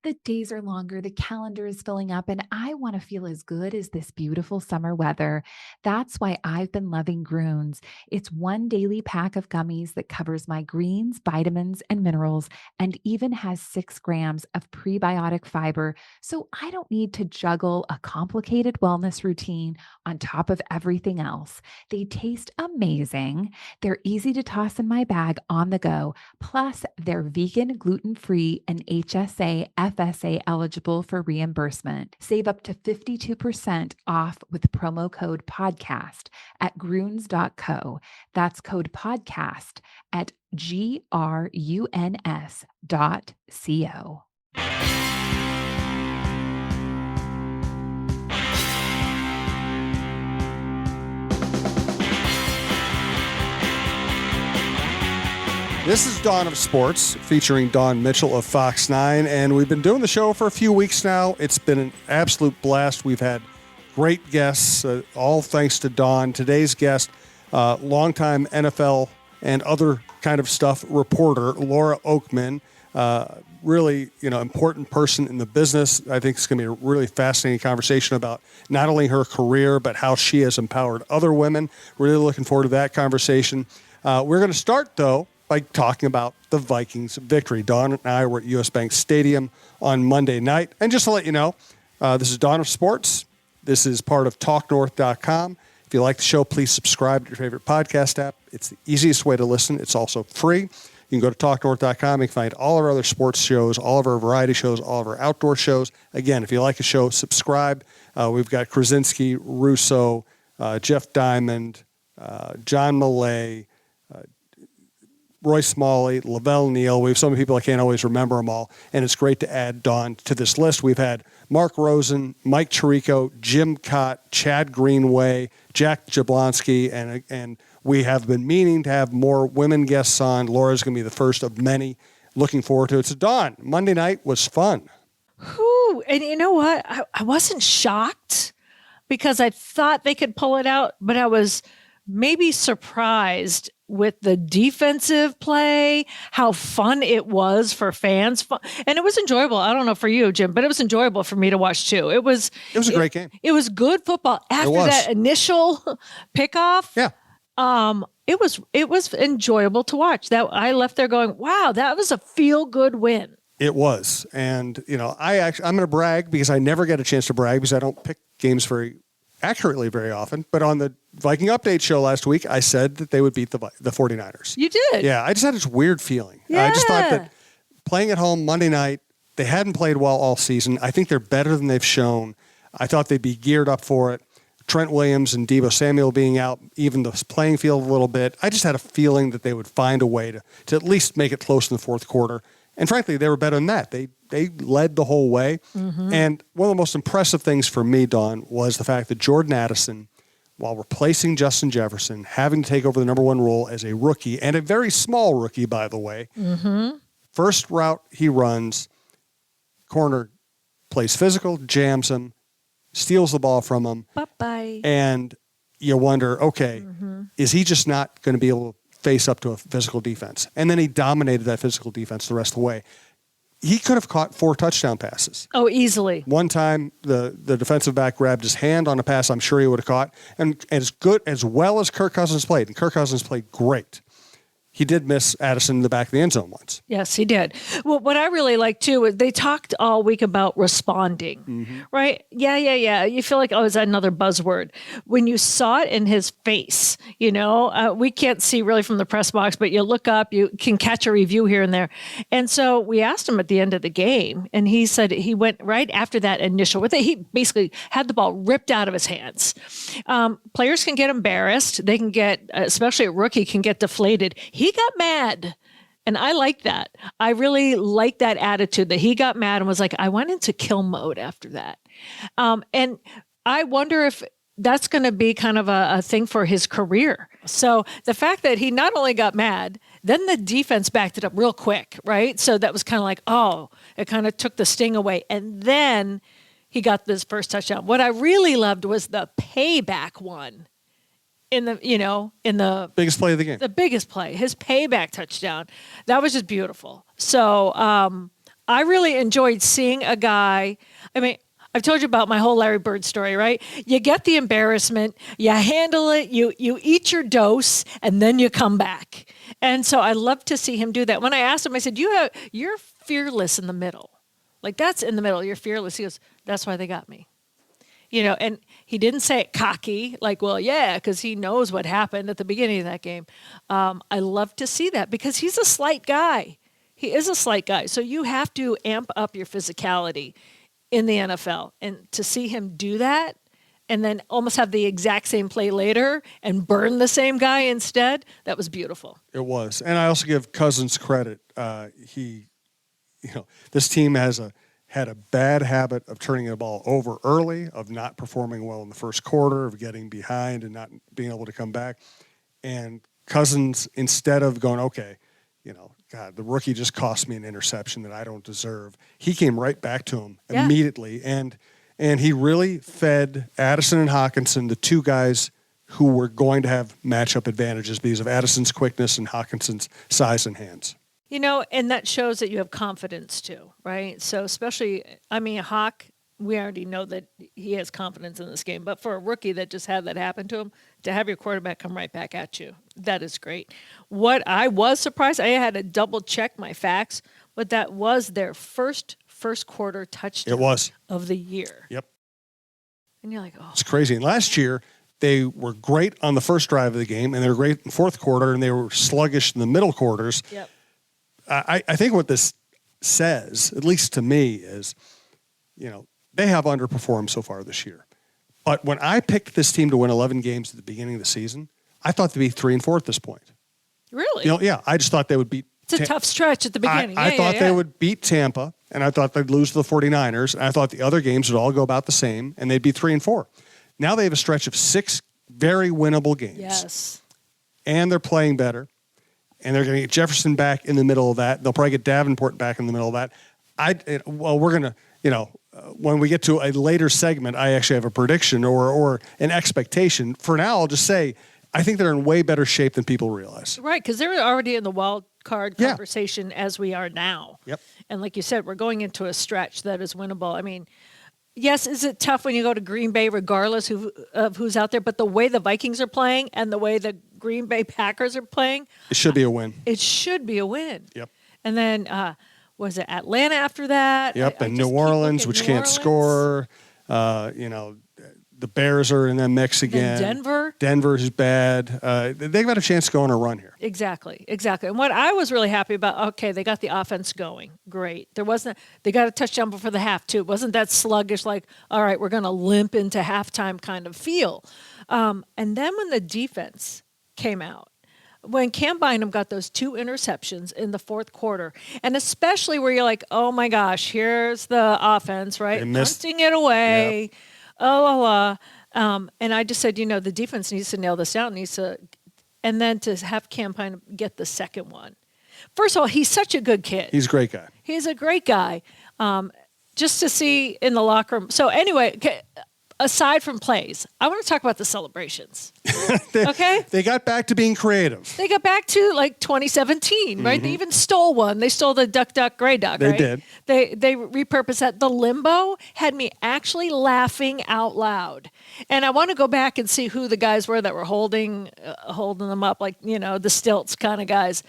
The days are longer, the calendar is filling up, and I want to feel as good as this beautiful summer weather. That's why I've been loving Groons. It's one daily pack of gummies that covers my greens, vitamins, and minerals, and even has 6 grams of prebiotic fiber. So I don't need to juggle a complicated wellness routine on top of everything else. They taste amazing. They're easy to toss in my bag on the go. Plus, they're vegan, gluten free, and HSA, FSA eligible for reimbursement. Save up to 52% off with promo code podcast at gruns.co. That's code podcast at gruns.co. This is Dawn of Sports, featuring Dawn Mitchell of Fox 9, and we've been doing the show for a few weeks now. It's been an absolute blast. We've had great guests, all thanks to Dawn. Today's guest, longtime NFL and other kind of stuff reporter, Laura Okmin. Really, important person in the business. I think it's going to be a really fascinating conversation about not only her career, but how she has empowered other women. Really looking forward to that conversation. We're going to start, though, by talking about the Vikings victory. Dawn and I were at US Bank Stadium on Monday night. And just to let you know, this is Dawn of Sports. This is part of TalkNorth.com. If you like the show, please subscribe to your favorite podcast app. It's the easiest way to listen. It's also free. You can go to TalkNorth.com. You can find all of our other sports shows, all of our variety shows, all of our outdoor shows. Again, if you like a show, subscribe. We've got Krasinski, Russo, Jeff Diamond, John Millay, Roy Smalley, Lavelle Neal. We have so many people I can't always remember them all, and it's great to add Dawn to this list. We've had Mark Rosen, Mike Tirico, Jim Cott, Chad Greenway, Jack Jablonski, and we have been meaning to have more women guests on. Laura's going to be the first of many. Looking forward to it. So, Dawn, Monday night was fun. Whew. And you know what? I wasn't shocked because I thought they could pull it out, but I was maybe surprised with the defensive play, how fun it was for fans. And it was enjoyable. I don't know for you, Jim, but it was enjoyable for me to watch too. It was a great game. It was good football. After that initial pickoff, it was enjoyable to watch. That I left there going, wow, that was a feel-good win. It was. And, I'm going to brag because I never get a chance to brag because I don't pick games very accurately very often. But on the Viking Update show last week, I said that they would beat the 49ers. You did? Yeah, I just had this weird feeling. Yeah. I just thought that playing at home Monday night, they hadn't played well all season. I think they're better than they've shown. I thought they'd be geared up for it. Trent Williams and Deebo Samuel being out, even the playing field a little bit. I just had a feeling that they would find a way to at least make it close in the fourth quarter. And frankly, they were better than that. They led the whole way. Mm-hmm. And one of the most impressive things for me, Dawn, was the fact that Jordan Addison, while replacing Justin Jefferson, having to take over the number one role as a rookie, and a very small rookie, by the way, first route he runs, corner plays physical, jams him, steals the ball from him. Bye-bye. And you wonder, okay, is he just not going to be able to face up to a physical defense? And then he dominated that physical defense the rest of the way. He could have caught 4 touchdown passes. Oh, easily. One time, the defensive back grabbed his hand on a pass I'm sure he would have caught. And as well as Kirk Cousins played, and Kirk Cousins played great, he did miss Addison in the back of the end zone once. Yes, he did. Well, what I really like, too, is they talked all week about responding, right? Yeah. You feel like, is that another buzzword? When you saw it in his face, we can't see really from the press box, but you look up, you can catch a review here and there. And so we asked him at the end of the game, and he said he went right after that initial, he basically had the ball ripped out of his hands. Players can get embarrassed. They can get, especially a rookie, can get deflated. He got mad. And I like that. I really like that attitude that he got mad and was like, I went into kill mode after that. And I wonder if that's going to be kind of a thing for his career. So the fact that he not only got mad, then the defense backed it up real quick, right? So that was kind of like, it kind of took the sting away. And then he got this first touchdown. What I really loved was the payback one. In the biggest play of the game. The biggest play, his payback touchdown. That was just beautiful. So I really enjoyed seeing a guy. I mean, I've told you about my whole Larry Bird story, right? You get the embarrassment, you handle it, you eat your dose, and then you come back. And so I love to see him do that. When I asked him, I said, you're fearless in the middle. Like, that's in the middle. You're fearless. He goes, that's why they got me. And he didn't say it cocky, like, well, yeah, because he knows what happened at the beginning of that game. I love to see that because he's a slight guy. He is a slight guy. So you have to amp up your physicality in the NFL. And to see him do that and then almost have the exact same play later and burn the same guy instead, that was beautiful. It was. And I also give Cousins credit. This team had a bad habit of turning the ball over early, of not performing well in the first quarter, of getting behind and not being able to come back. And Cousins, instead of going, okay, God, the rookie just cost me an interception that I don't deserve, he came right back to him immediately. And he really fed Addison and Hawkinson, the two guys who were going to have matchup advantages because of Addison's quickness and Hawkinson's size and hands. And that shows that you have confidence too, right? So especially, Hawk, we already know that he has confidence in this game. But for a rookie that just had that happen to him, to have your quarterback come right back at you, that is great. What I was surprised, I had to double check my facts, but that was their first quarter touchdown of the year. Yep. And you're like, oh. It's crazy. And last year, they were great on the first drive of the game, and they were great in the fourth quarter, and they were sluggish in the middle quarters. Yep. I think what this says, at least to me, is, they have underperformed so far this year. But when I picked this team to win 11 games at the beginning of the season, I thought they'd be 3-4 at this point. Really? I just thought they would beat. It's a tough stretch at the beginning. I thought they would beat Tampa, and I thought they'd lose to the 49ers, and I thought the other games would all go about the same, and they'd be 3-4. Now they have a stretch of 6 very winnable games. Yes. And they're playing better. And they're going to get Jefferson back in the middle of that. They'll probably get Davenport back in the middle of that. We're going to, when we get to a later segment, I actually have a prediction or an expectation. For now, I'll just say I think they're in way better shape than people realize. Right, because they're already in the wild card conversation as we are now. Yep. And like you said, we're going into a stretch that is winnable. Yes, is it tough when you go to Green Bay, regardless of who's out there? But the way the Vikings are playing and the way the Green Bay Packers are playing, it should be a win. It should be a win. Yep. And then was it Atlanta after that? Yep. And New Orleans, which can't score. The Bears are in that mix again. Then Denver's bad. They've got a chance to go on a run here. Exactly. And what I was really happy about, okay, they got the offense going. Great. They got a touchdown before the half, too. It wasn't that sluggish, like, all right, we're going to limp into halftime kind of feel. And then when the defense came out, when Cam Bynum got those 2 interceptions in the fourth quarter, and especially where you're like, oh, my gosh, here's the offense, right? Punting it away. Yep. And I just said, the defense needs to nail this down. And then to have Cam Bynum get the second one. First of all, he's such a good kid. He's a great guy. He's a great guy. Just to see in the locker room. So anyway, aside from plays, I want to talk about the celebrations. Okay? They got back to being creative. They got back to like 2017, right? They even stole one. They stole the duck, duck, gray duck, they right? Did. They repurposed that. The limbo had me actually laughing out loud. And I want to go back and see who the guys were that were holding them up, like, the stilts kind of guys.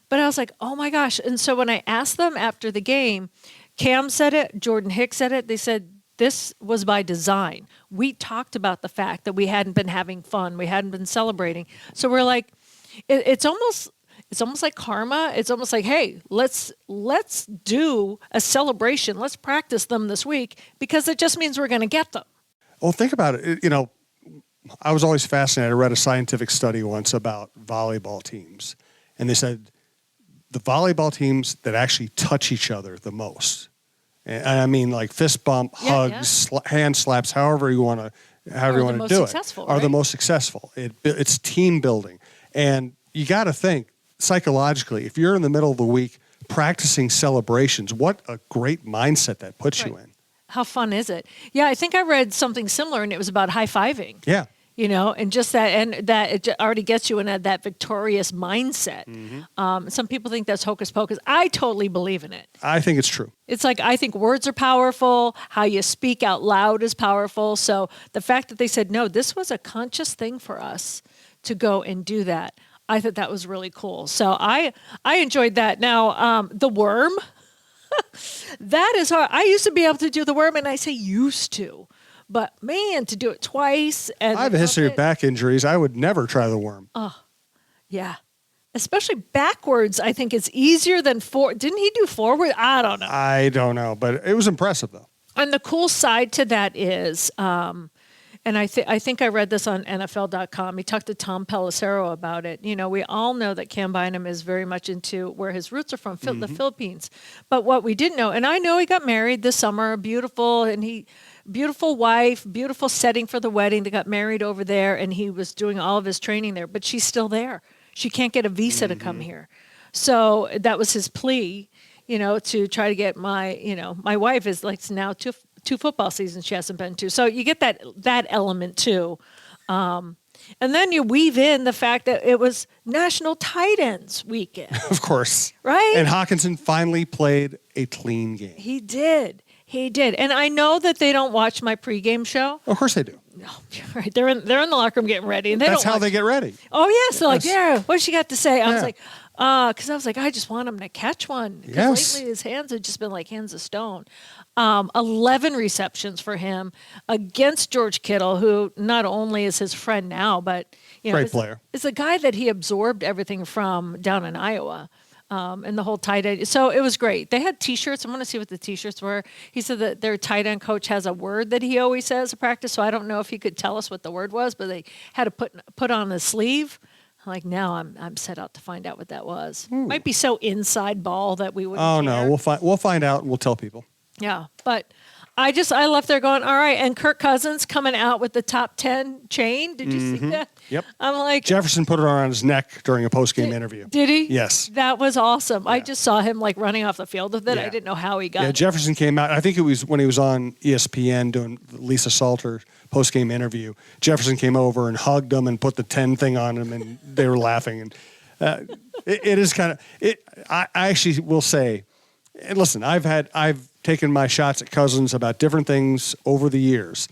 But I was like, oh my gosh. And so when I asked them after the game, Cam said it, Jordan Hicks said it, they said, this was by design. We talked about the fact that we hadn't been having fun. We hadn't been celebrating. So we're like, it's almost like karma. It's almost like, hey, let's do a celebration. Let's practice them this week because it just means we're going to get them. Well, think about it. I was always fascinated. I read a scientific study once about volleyball teams, and they said the volleyball teams that actually touch each other the most. And I mean, like fist bump, hugs, hand slaps, however you want to do it, are the most successful. It's team building. And you got to think, psychologically, if you're in the middle of the week practicing celebrations, what a great mindset that puts you in. How fun is it? Yeah, I think I read something similar, and it was about high-fiving. Yeah. and just that, and that it already gets you in that victorious mindset. Some people think that's hocus pocus. I totally believe in it. I think it's true. It's like, I think words are powerful. How you speak out loud is powerful. So the fact that they said, no, this was a conscious thing for us to go and do that, I thought that was really cool. So I enjoyed that. Now, the worm, that is hard. I used to be able to do the worm, and I say used to. But man, to do it twice. And I have a history of back injuries. I would never try the worm. Oh, yeah. Especially backwards, I think it's easier than forward. Didn't he do forward? I don't know. I don't know, but it was impressive, though. And the cool side to that is, and I think I read this on NFL.com. He talked to Tom Pelissero about it. We all know that Cam Bynum is very much into where his roots are from, the Philippines. But what we didn't know, and I know he got married this summer, beautiful wife, beautiful setting for the wedding. They got married over there, and he was doing all of his training there. But she's still there. She can't get a visa to come here. So that was his plea, to try to get my wife is like now two football seasons she hasn't been to. So you get that element too. And then you weave in the fact that it was National Tight Ends Weekend. Of course. Right? And Hawkinson finally played a clean game. He did. And I know that they don't watch my pregame show. Of course they do. No, right. They're in the locker room getting ready. And That's how they get ready. Oh, yes. They're like, yeah, what's she got to say? I was Yeah. like, because I was like, I just want him to catch one. Because Yes. lately his hands have just been like hands of stone. 11 receptions for him against George Kittle, who not only is his friend now, but Great player. It's a guy that he absorbed everything from down in Iowa. And the whole tight end. So it was great. They had T-shirts. I want to see what the T-shirts were. He said that their tight end coach has a word that he always says at practice. So I don't know if he could tell us what the word was, but they had to put on the sleeve. I'm like, now I'm set out to find out what that was. Might be so inside ball that we wouldn't. Oh care. no, we'll find out and we'll tell people. Yeah, but I left there going, all right. And Kirk Cousins coming out with the top 10 chain. Did you see that? Yep. I'm like, Jefferson put it around his neck during a post-game interview. Did he? Yes. That was awesome. I just saw him like running off the field with it. Yeah. I didn't know how he got Yeah, it. Jefferson came out. I think it was when he was on ESPN doing Lisa Salter post-game interview. Jefferson came over and hugged him and put the 10 thing on him, and they were laughing. And it is kind of it. I actually will say, and listen, I've taken my shots at Cousins about different things over the years,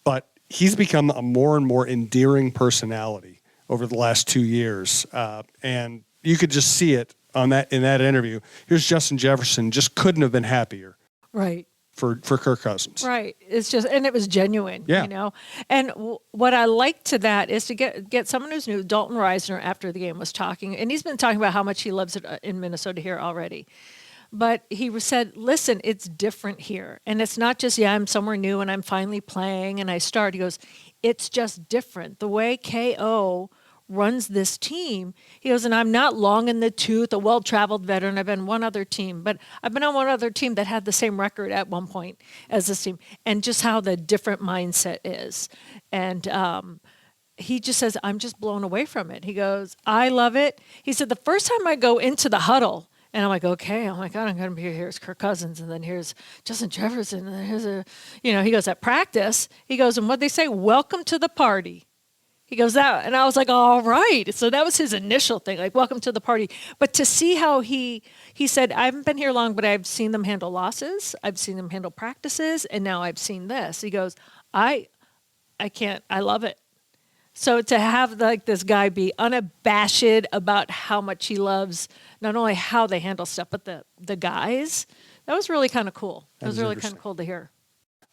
but he's become a more and more endearing personality over the last 2 years, and you could just see it in that interview. Here's Justin Jefferson, just couldn't have been happier. Right. For Kirk Cousins. Right. It's just, and it was genuine, Yeah. And what I like to that is to get someone who's new. Dalton Reisner after the game was talking, and he's been talking about how much he loves it in Minnesota here already. But he said, listen, it's different here. And it's not just, I'm somewhere new and I'm finally playing and I start. He goes, it's just different. The way KO runs this team, he goes, and I'm not long in the tooth, a well-traveled veteran. I've been one other team, but I've been on one other team that had the same record at one point as this team, and just how the different mindset is. And he just says, I'm just blown away from it. He goes, I love it. He said, the first time I go into the huddle, and I'm like, okay, oh my God, I'm going to be here. Here's Kirk Cousins, and then here's Justin Jefferson, and then here's he goes, at practice, he goes, and what they say, welcome to the party. He goes, that, and I was like, all right. So that was his initial thing, like, welcome to the party. But to see how he said, I haven't been here long, but I've seen them handle losses. I've seen them handle practices, and now I've seen this. He goes, I love it. So to have like this guy be unabashed about how much he loves not only how they handle stuff, but the guys, that was really kind of cool. It was really kind of cool to hear.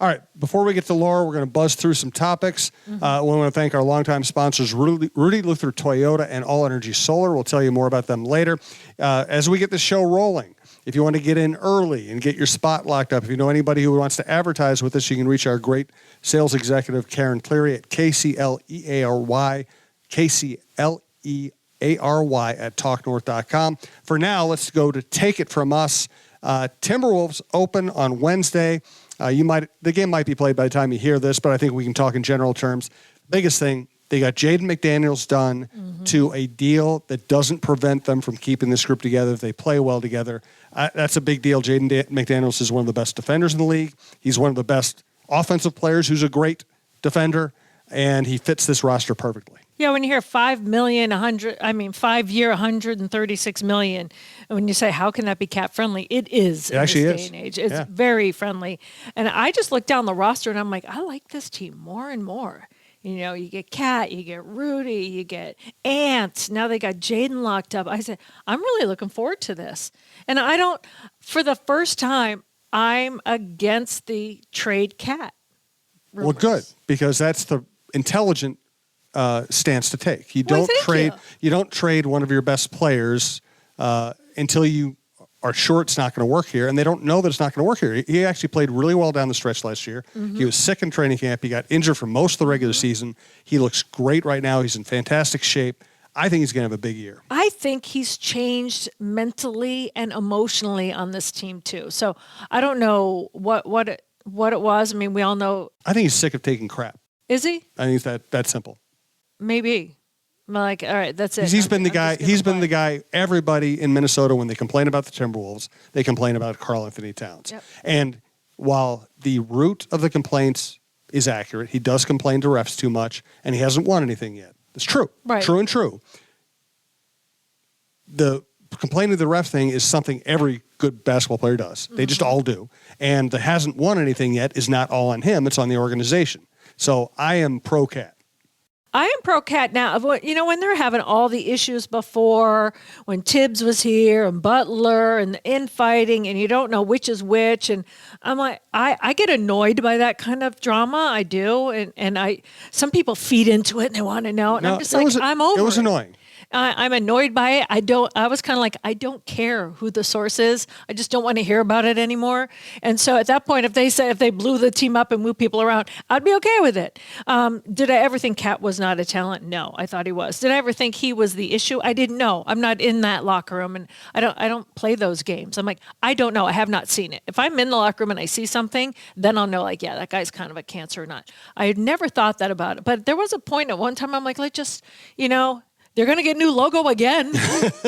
All right, before we get to Laura, we're going to buzz through some topics. We want to thank our longtime sponsors, Rudy Luther Toyota and All Energy Solar. We'll tell you more about them later. As we get the show rolling, if you want to get in early and get your spot locked up, if you know anybody who wants to advertise with us, you can reach our great sales executive, Karen Cleary, at KCLEARY at talknorth.com. For now, let's go to Take It From Us. Timberwolves open on Wednesday. The game might be played by the time you hear this, but I think we can talk in general terms. Biggest thing, they got Jaden McDaniels done to a deal that doesn't prevent them from keeping this group together if they play well together. That's a big deal. Jaden McDaniels is one of the best defenders in the league. He's one of the best offensive players who's a great defender. and he fits this roster perfectly. Yeah, when you hear 5 million, 5-year, 136 million, and when you say, how can that be cap friendly? It is. It actually this is. day and age. It's very friendly. And I just look down the roster and I'm like, I like this team more and more. You know, you get Cat, you get Rudy, you get Ant. Now they got Jaden locked up. I said, I'm really looking forward to this. And for the first time, I'm against the trade Cat rumors. Well, good, because that's the intelligent stance to take. You don't trade. You don't trade one of your best players until you are sure it's not going to work here, and they don't know that it's not going to work here. He actually played really well down the stretch last year. Mm-hmm. He was sick in training camp. He got injured for most of the regular season. He looks great right now. He's in fantastic shape. I think he's going to have a big year. I think he's changed mentally and emotionally on this team too. So I don't know what it was. I mean, we all know. I think he's sick of taking crap. Is he? I think it's that simple. Maybe. I'm like, all right, that's it. He's been the guy. He's been the guy. Everybody in Minnesota, when they complain about the Timberwolves, they complain about Karl Anthony Towns. Yep. And while the root of the complaints is accurate, he does complain to refs too much, and he hasn't won anything yet. It's true. Right. True and true. The complaining to the ref thing is something every good basketball player does. They just all do. And the hasn't won anything yet is not all on him. It's on the organization. So I am pro-Cat. I am pro-Cat now. You know, when they're having all the issues before, when Tibbs was here and Butler and the infighting and you don't know which is which. And I'm like, I get annoyed by that kind of drama. I do. And some people feed into it and they want to know. And I'm just like, I'm over it. It was annoying. I'm annoyed by it. I was kind of like, I don't care who the source is. I just don't want to hear about it anymore. And so at that point, if they blew the team up and moved people around, I'd be okay with it. Did I ever think Cat was not a talent? No, I thought he was. Did I ever think he was the issue? I didn't know. I'm not in that locker room, and I don't play those games. I'm like, I don't know. I have not seen it. If I'm in the locker room and I see something, then I'll know, like, yeah, that guy's kind of a cancer or not. I had never thought that about it. But there was a point at one time I'm like, let's just, they're going to get a new logo again.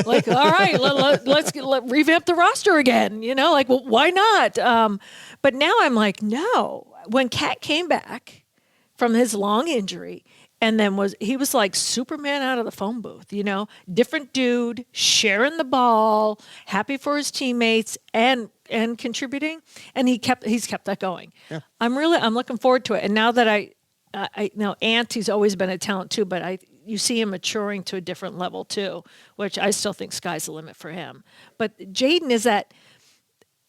Like, all right, let's revamp the roster again. Well, why not? But now I'm like, no. When Cat came back from his long injury and then he was like Superman out of the phone booth, different dude, sharing the ball, happy for his teammates and contributing. And he's kept that going. Yeah. I'm looking forward to it. And now that I know Ant, he's always been a talent too, but you see him maturing to a different level too, which I still think sky's the limit for him. But Jaden is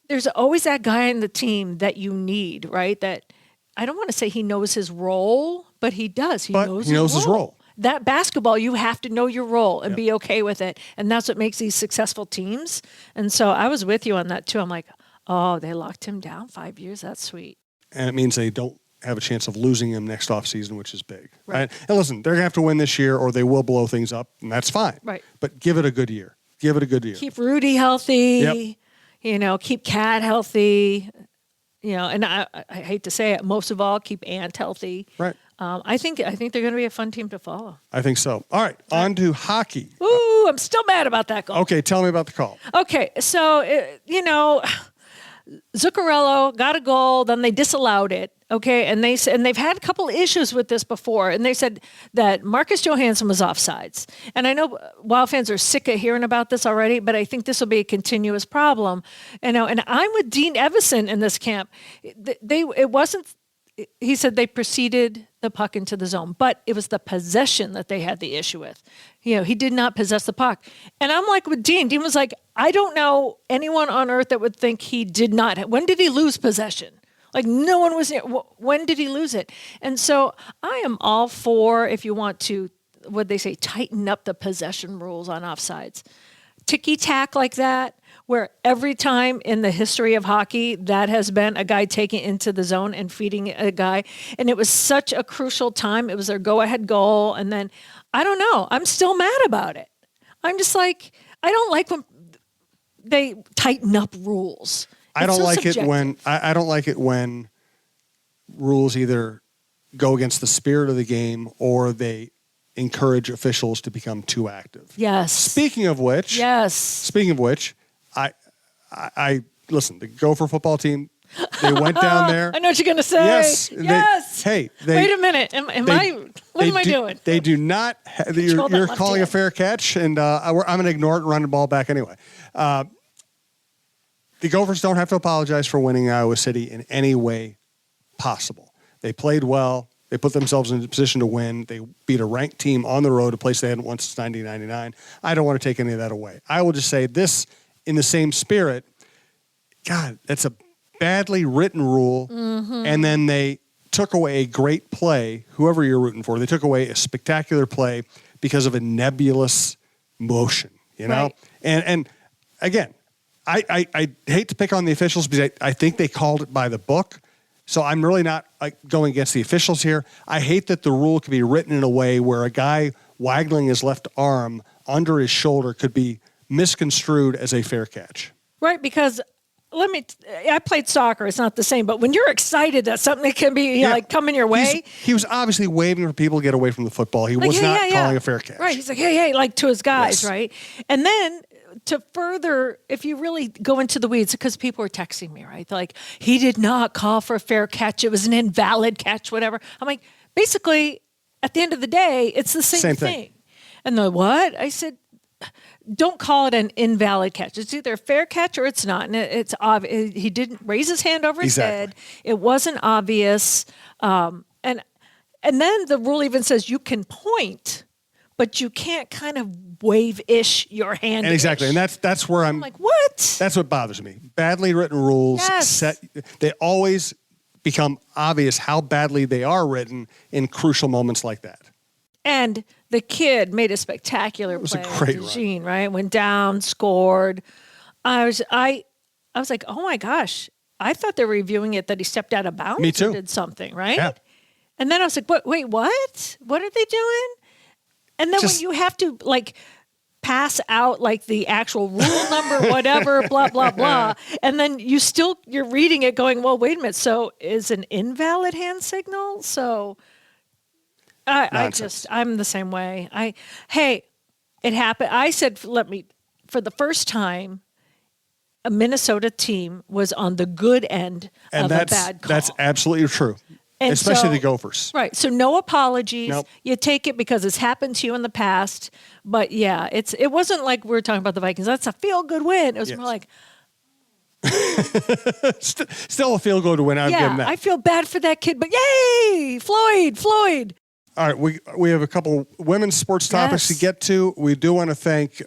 there's always that guy in the team that you need, right? That I don't want to say he knows his role, but he does. He knows his role. That basketball, you have to know your role and be okay with it. And that's what makes these successful teams. And so I was with you on that too. I'm like, oh, they locked him down 5 years. That's sweet. And it means they don't have a chance of losing him next offseason, which is big. Right? And listen, they're going to have to win this year or they will blow things up, and that's fine. Right. But give it a good year. Keep Rudy healthy. Yep. Keep Cat healthy. And I hate to say it, most of all, keep Ant healthy. Right. I think they're going to be a fun team to follow. I think so. All right, on to hockey. Ooh, I'm still mad about that goal. Okay, tell me about the call. Okay, so, Zuccarello got a goal, then they disallowed it. Okay, and they've had a couple issues with this before, and they said that Marcus Johansson was offsides. And I know Wild fans are sick of hearing about this already, but I think this will be a continuous problem. And I'm with Dean Evison in this camp. He said they preceded the puck into the zone, but it was the possession that they had the issue with. He did not possess the puck. And I'm like with Dean. Dean was like, I don't know anyone on earth that would think he did not. When did he lose possession? Like no one was there. When did he lose it? And so I am all for, if you want to, what they say, tighten up the possession rules on offsides. Ticky-tack like that, where every time in the history of hockey, that has been a guy taking into the zone and feeding a guy. And it was such a crucial time. It was their go-ahead goal. And then, I don't know, I'm still mad about it. I'm just like, I don't like when they tighten up rules. I don't like it when rules either go against the spirit of the game or they encourage officials to become too active. Yes. Speaking of which, I listen, the Gopher football team, they went down there. I know what you're going to say. Yes. Yes. Hey, wait a minute. What am I doing? They do not. You're calling a fair catch, and I'm going to ignore it and run the ball back anyway. The Gophers don't have to apologize for winning Iowa City in any way possible. They played well. They put themselves in a position to win. They beat a ranked team on the road, a place they hadn't won since 1999. I don't want to take any of that away. I will just say this in the same spirit. God, that's a badly written rule. Mm-hmm. And then they took away a great play, whoever you're rooting for. They took away a spectacular play because of a nebulous motion, you know? Right. And again, I hate to pick on the officials because I think they called it by the book. So I'm really not going against the officials here. I hate that the rule could be written in a way where a guy waggling his left arm under his shoulder could be misconstrued as a fair catch. Right, because I played soccer. It's not the same, but when you're excited that something can be coming your way. He was obviously waving for people to get away from the football. He was not calling a fair catch. Right, he's like, hey, like to his guys, yes. Right? And then to further, if you really go into the weeds, because people were texting me, right? They're like, he did not call for a fair catch. It was an invalid catch, whatever. I'm like, basically, at the end of the day, it's the same thing. And they're what? I said, don't call it an invalid catch. It's either a fair catch or it's not. And it's obvious. He didn't raise his hand over his head. It wasn't obvious. And then the rule even says you can point, but you can't kind of wave-ish your hand. And exactly. And that's where I'm like, what? That's what bothers me. Badly written rules, yes. They always become obvious how badly they are written in crucial moments like that. And the kid made a spectacular play. It was a great run. Right? Went down, scored. I was like, oh my gosh. I thought they were reviewing it that he stepped out of bounds. Me too. Or did something, right? Yeah. And then I was like, wait, what? What are they doing? And then when you have to pass out the actual rule number, whatever, blah, blah, blah. And then you're reading it going, well, wait a minute. So is an invalid hand signal? So I'm the same way. It happened. I said, for the first time, a Minnesota team was on the good end of a bad call. That's absolutely true. And especially the Gophers. Right. So no apologies. Nope. You take it because it's happened to you in the past. But yeah, it wasn't like we were talking about the Vikings. That's a feel-good win. It was more like... Still a feel-good win. I'll give him that. I feel bad for that kid, but yay! Floyd! All right, we have a couple women's sports topics to get to. We do want to thank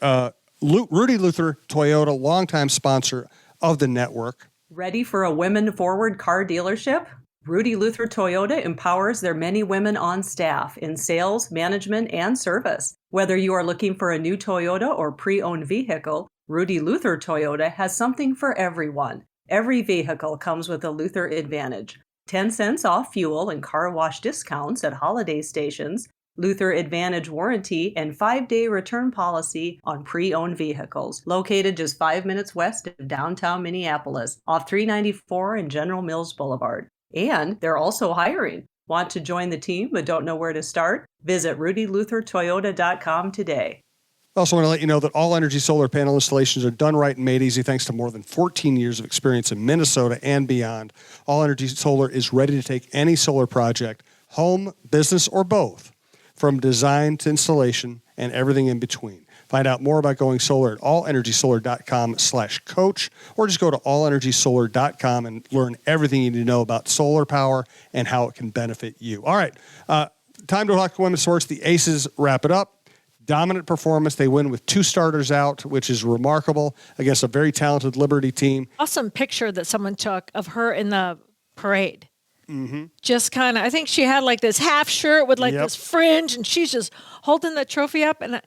Rudy Luther Toyota, longtime sponsor of the network. Ready for a women-forward car dealership? Rudy Luther Toyota empowers their many women on staff in sales, management, and service. Whether you are looking for a new Toyota or pre-owned vehicle, Rudy Luther Toyota has something for everyone. Every vehicle comes with a Luther Advantage. 10 cents off fuel and car wash discounts at holiday stations, Luther Advantage warranty, and 5-day return policy on pre-owned vehicles. Located just 5 minutes west of downtown Minneapolis, off 394 and General Mills Boulevard. And they're also hiring. Want to join the team but don't know where to start? Visit rudyluthertoyota.com today. I also want to let you know that all energy solar panel installations are done right and made easy thanks to more than 14 years of experience in Minnesota and beyond. All Energy Solar is ready to take any solar project, home, business, or both, from design to installation and everything in between. Find out more about going solar at allenergysolar.com/coach, or just go to allenergysolar.com and learn everything you need to know about solar power and how it can benefit you. All right, time to talk women's sports. The Aces wrap it up. Dominant performance. They win with 2 starters out, which is remarkable, against a very talented Liberty team. Awesome picture that someone took of her in the parade. Mm-hmm. Just kind of, I think she had this half shirt with this fringe, and she's just holding the trophy up, and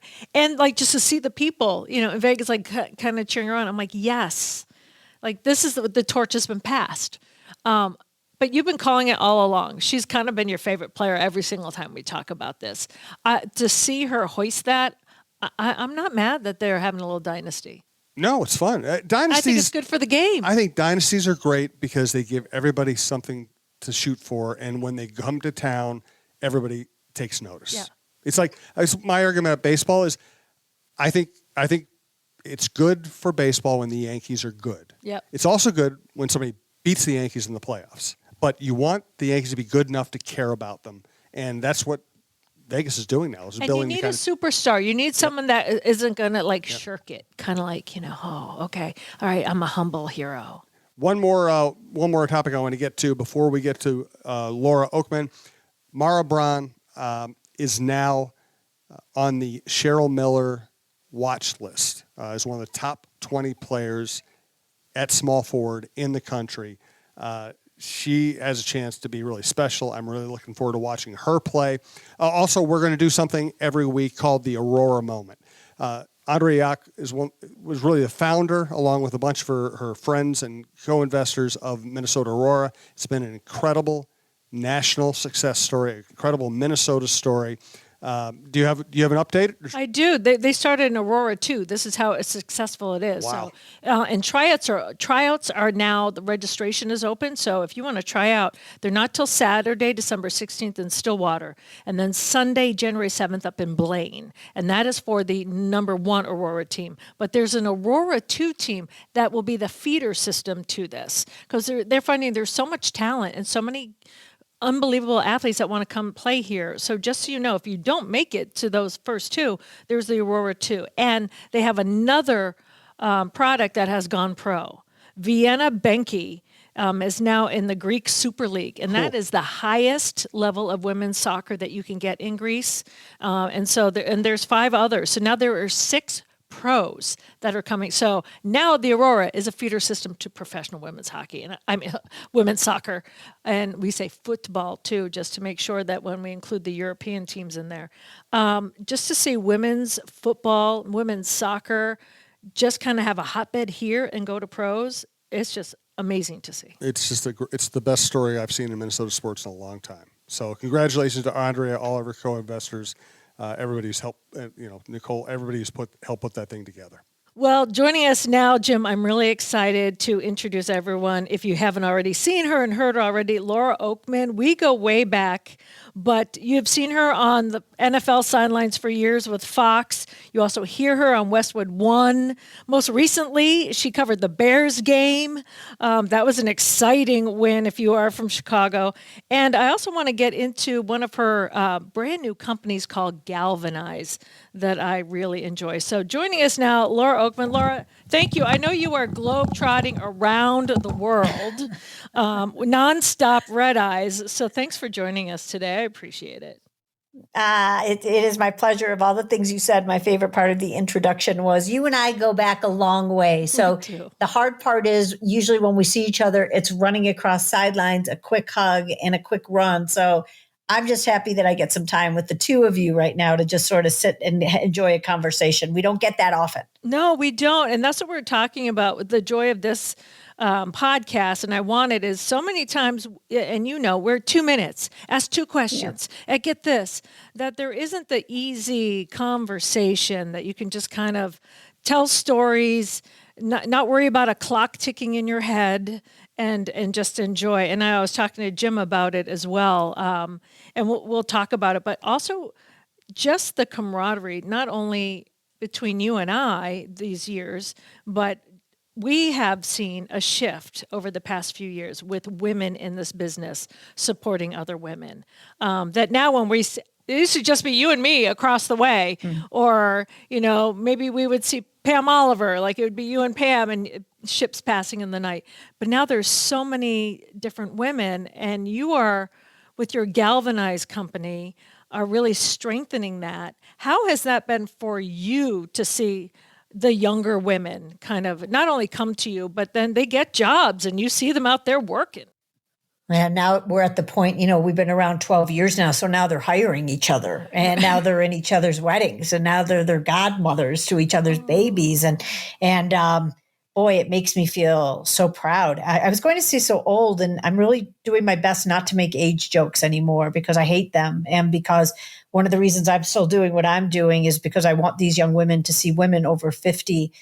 just to see the people, in Vegas, kind of cheering her on. I'm like, yes, this is the torch has been passed. But you've been calling it all along. She's kind of been your favorite player every single time we talk about this. To see her hoist that, I'm not mad that they're having a little dynasty. No, it's fun. Dynasties, I think it's good for the game. I think dynasties are great because they give everybody something to shoot for, and when they come to town, everybody takes notice. Yeah. It's my argument about baseball is I think it's good for baseball when the Yankees are good. Yep. It's also good when somebody beats the Yankees in the playoffs. but you want the Yankees to be good enough to care about them. And that's what Vegas is doing now. Is And building you need a superstar. You need someone that isn't going to shirk it. Kind of like, oh, okay. All right. I'm a humble hero. One more topic I want to get to before we get to Laura Okmin. Mara Braun is now on the Cheryl Miller watch list as one of the top 20 players at small forward in the country. She has a chance to be really special. I'm really looking forward to watching her play. Also, we're going to do something every week called the Aurora Moment. Andrea Yak was really the founder, along with a bunch of her friends and co-investors of Minnesota Aurora. It's been an incredible national success story, an incredible Minnesota story. Do you have an update? I do. They started in Aurora too. This is how successful it is. Wow. So, and tryouts are now, the registration is open. So if you want to try out, they're not till Saturday, December 16th in Stillwater, and then Sunday, January 7th up in Blaine. And that is for the number 1 Aurora team. But there's an Aurora 2 team that will be the feeder system to this, because they're finding there's so much talent and so many unbelievable athletes that want to come play here. So just so you know, if you don't make it to those first 2, there's the Aurora 2. And they have another product that has gone pro. Vienna Benki is now in the Greek Super League. And that is the highest level of women's soccer that you can get in Greece. And there's 5 others. So now there are 6 pros that are coming. So now the Aurora is a feeder system to professional women's hockey, and I mean women's soccer, and we say football too, just to make sure that when we include the European teams in there, just to see women's football, women's soccer, just kind of have a hotbed here and go to pros. It's just amazing to see. It's the best story I've seen in Minnesota sports in a long time. So congratulations to Andrea, all of her co-investors. Everybody's helped, Nicole, everybody's helped put that thing together. Well, joining us now, Jim, I'm really excited to introduce everyone. If you haven't already seen her and heard already, Laura Okmin. We go way back, but you've seen her on the NFL sidelines for years with Fox. You also hear her on Westwood One. Most recently, she covered the Bears game. That was an exciting win if you are from Chicago. And I also want to get into one of her brand new companies called Galvanize that I really enjoy. So joining us now, Laura Okmin. Laura, thank you. I know you are globe-trotting around the world, nonstop red eyes. So thanks for joining us today. I appreciate it. It is my pleasure. Of all the things you said, my favorite part of the introduction was you and I go back a long way. So the hard part is usually when we see each other, it's running across sidelines, a quick hug and a quick run. So I'm just happy that I get some time with the two of you right now to just sort of sit and enjoy a conversation. We don't get that often. No, we don't. And that's what we're talking about with the joy of this podcast. And I wanted is so many times, and we're 2 minutes, ask 2 questions, and get this, that there isn't the easy conversation that you can just kind of tell stories, not worry about a clock ticking in your head, and just enjoy. And I was talking to Jim about it as well. And we'll talk about it, but also just the camaraderie, not only between you and I these years, but we have seen a shift over the past few years with women in this business supporting other women. That now when it used to just be you and me across the way, or, maybe we would see Pam Oliver, like it would be you and Pam and ships passing in the night. But now there's so many different women, and you are, with your Galvanize company, are really strengthening that. How has that been for you to see the younger women kind of not only come to you, but then they get jobs and you see them out there working? And now we're at the point, we've been around 12 years now. So now they're hiring each other, and now they're in each other's weddings, and now they're godmothers to each other's babies. And boy, it makes me feel so proud. I was going to say so old, and I'm really doing my best not to make age jokes anymore because I hate them. And because one of the reasons I'm still doing what I'm doing is because I want these young women to see women over 50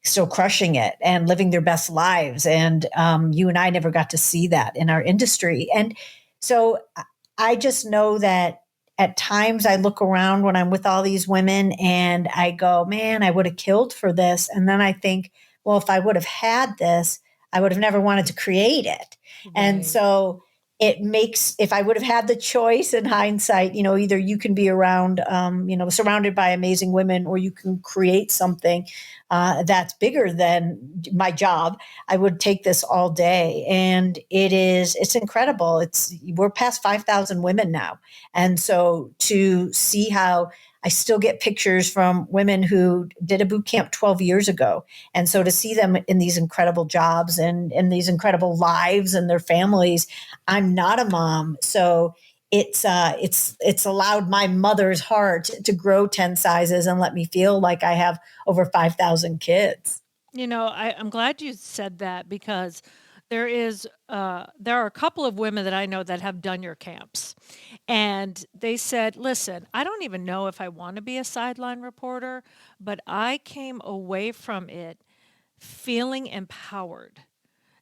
still crushing it and living their best lives. And you and I never got to see that in our industry. And so I just know that at times I look around when I'm with all these women and I go, man, I would have killed for this. And then I think, well, if I would have had this, I would have never wanted to create it. Right. And so it makes, if I would have had the choice in hindsight, either you can be around, surrounded by amazing women, or you can create something that's bigger than my job. I would take this all day. And it's incredible. We're past 5,000 women now. And so to see how I still get pictures from women who did a boot camp 12 years ago. And so to see them in these incredible jobs and in these incredible lives and their families. I'm not a mom. So it's allowed my mother's heart to grow 10 sizes and let me feel like I have over 5,000 kids. I'm glad you said that, because there are a couple of women that I know that have done your camps, and they said, listen, I don't even know if I want to be a sideline reporter, but I came away from it feeling empowered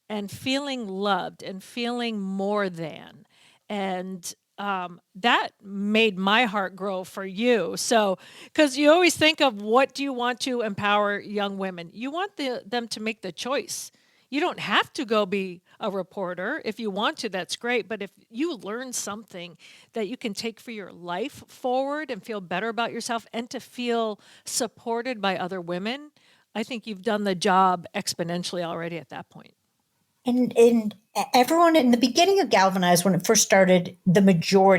and feeling loved and feeling more than. And that made my heart grow for you. So, because you always think of, what do you want to empower young women? You want them to make the choice. You don't have to go be a reporter. If you want to, that's great. But if you learn something that you can take for your life forward and feel better about yourself and to feel supported by other women, I think you've done the job exponentially already at that point. And everyone in the beginning of Galvanize, when it first started, the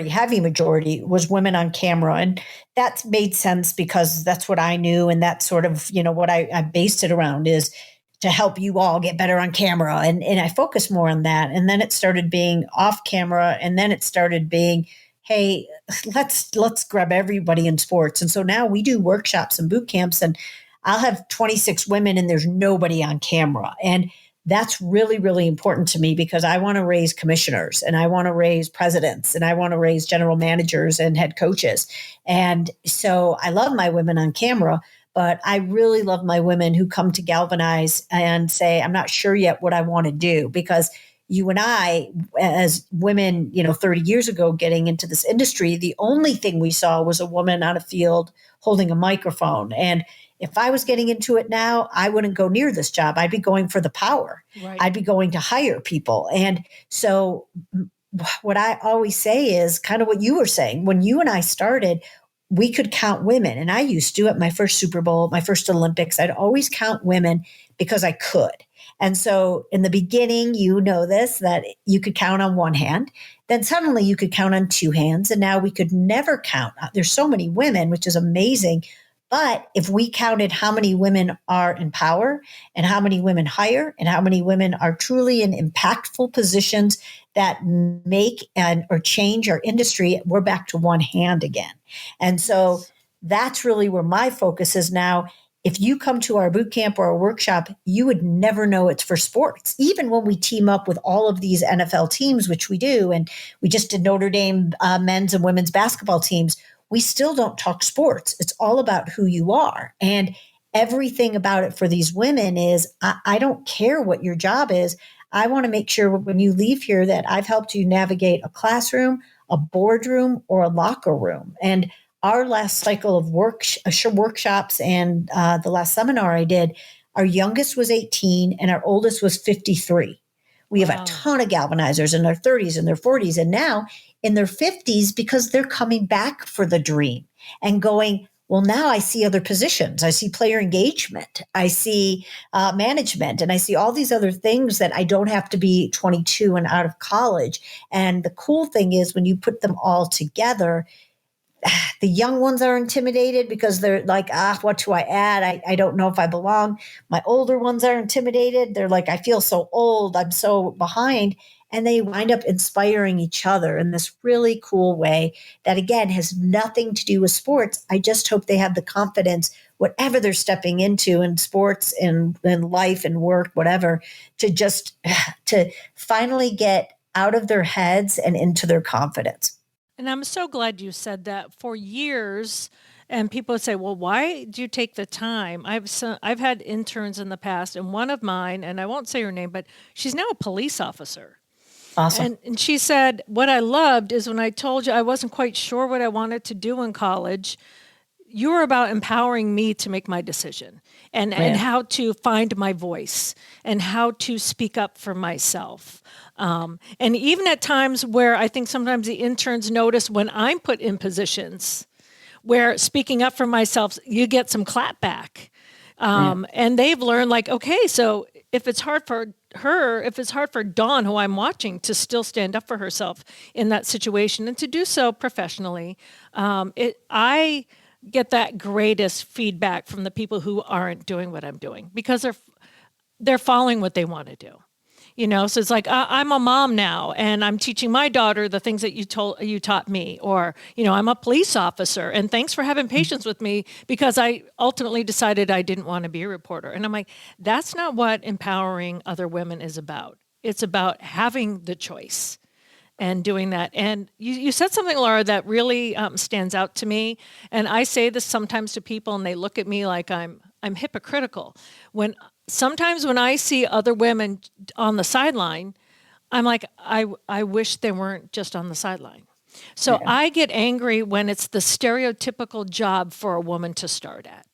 heavy majority was women on camera. And that made sense because that's what I knew. And that's sort of, what I based it around, is to help you all get better on camera. And I focused more on that. And then it started being off camera. And then it started being, hey, let's grab everybody in sports. And so now we do workshops and boot camps, and I'll have 26 women and there's nobody on camera. And that's really, really important to me, because I want to raise commissioners, and I want to raise presidents, and I want to raise general managers and head coaches. And so I love my women on camera, but I really love my women who come to Galvanize and say, I'm not sure yet what I want to do. Because you and I, as women, 30 years ago, getting into this industry, the only thing we saw was a woman on a field holding a microphone. And if I was getting into it now, I wouldn't go near this job. I'd be going for the power. Right. I'd be going to hire people. And so what I always say is kind of what you were saying. When you and I started, we could count women. And I used to, at my first Super Bowl, my first Olympics, I'd always count women because I could. And so in the beginning, that you could count on one hand. Then suddenly you could count on two hands. And now we could never count. There's so many women, which is amazing. But if we counted how many women are in power, and how many women hire, and how many women are truly in impactful positions that make or change our industry, we're back to one hand again. And so that's really where my focus is now. If you come to our boot camp or our workshop, you would never know it's for sports. Even when we team up with all of these NFL teams, which we do, and we just did Notre Dame men's and women's basketball teams, we still don't talk sports. It's all about who you are. And everything about it for these women is, I don't care what your job is. I want to make sure when you leave here that I've helped you navigate a classroom, a boardroom, or a locker room. And our last cycle of workshops and the last seminar I did, our youngest was 18 and our oldest was 53. We have a ton of galvanizers in their 30s and their 40s, and now in their 50s, because they're coming back for the dream and going, well, now I see other positions. I see player engagement. I see management, and I see all these other things that I don't have to be 22 and out of college. And the cool thing is, when you put them all together, the young ones are intimidated because they're like, what do I add? I don't know if I belong. My older ones are intimidated. They're like, I feel so old. I'm so behind. And they wind up inspiring each other in this really cool way that, again, has nothing to do with sports. I just hope they have the confidence, whatever they're stepping into in sports and in life and work, whatever, to finally get out of their heads and into their confidence. And I'm so glad you said that. For years, and people would say, well, why do you take the time? I've had interns in the past, and one of mine, and I won't say her name, but she's now a police officer. Awesome. And she said, what I loved is when I told you I wasn't quite sure what I wanted to do in college, you're about empowering me to make my decision and how to find my voice and how to speak up for myself. And even at times where I think sometimes the interns notice when I'm put in positions where speaking up for myself, you get some clap back. And they've learned like, okay, so if it's hard for her, if it's hard for Dawn, who I'm watching, to still stand up for herself in that situation and to do so professionally, I get that greatest feedback from the people who aren't doing what I'm doing because they're following what they want to do. So it's like I'm a mom now, and I'm teaching my daughter the things that you taught me, or I'm a police officer, and thanks for having patience with me because I ultimately decided I didn't want to be a reporter. And I'm like, that's not what empowering other women is about. It's about having the choice and doing that. And you said something, Laura, that really stands out to me. And I say this sometimes to people, and they look at me like I'm hypocritical. Sometimes when I see other women on the sideline, I'm like, I wish they weren't just on the sideline. So I get angry when it's the stereotypical job for a woman to start at.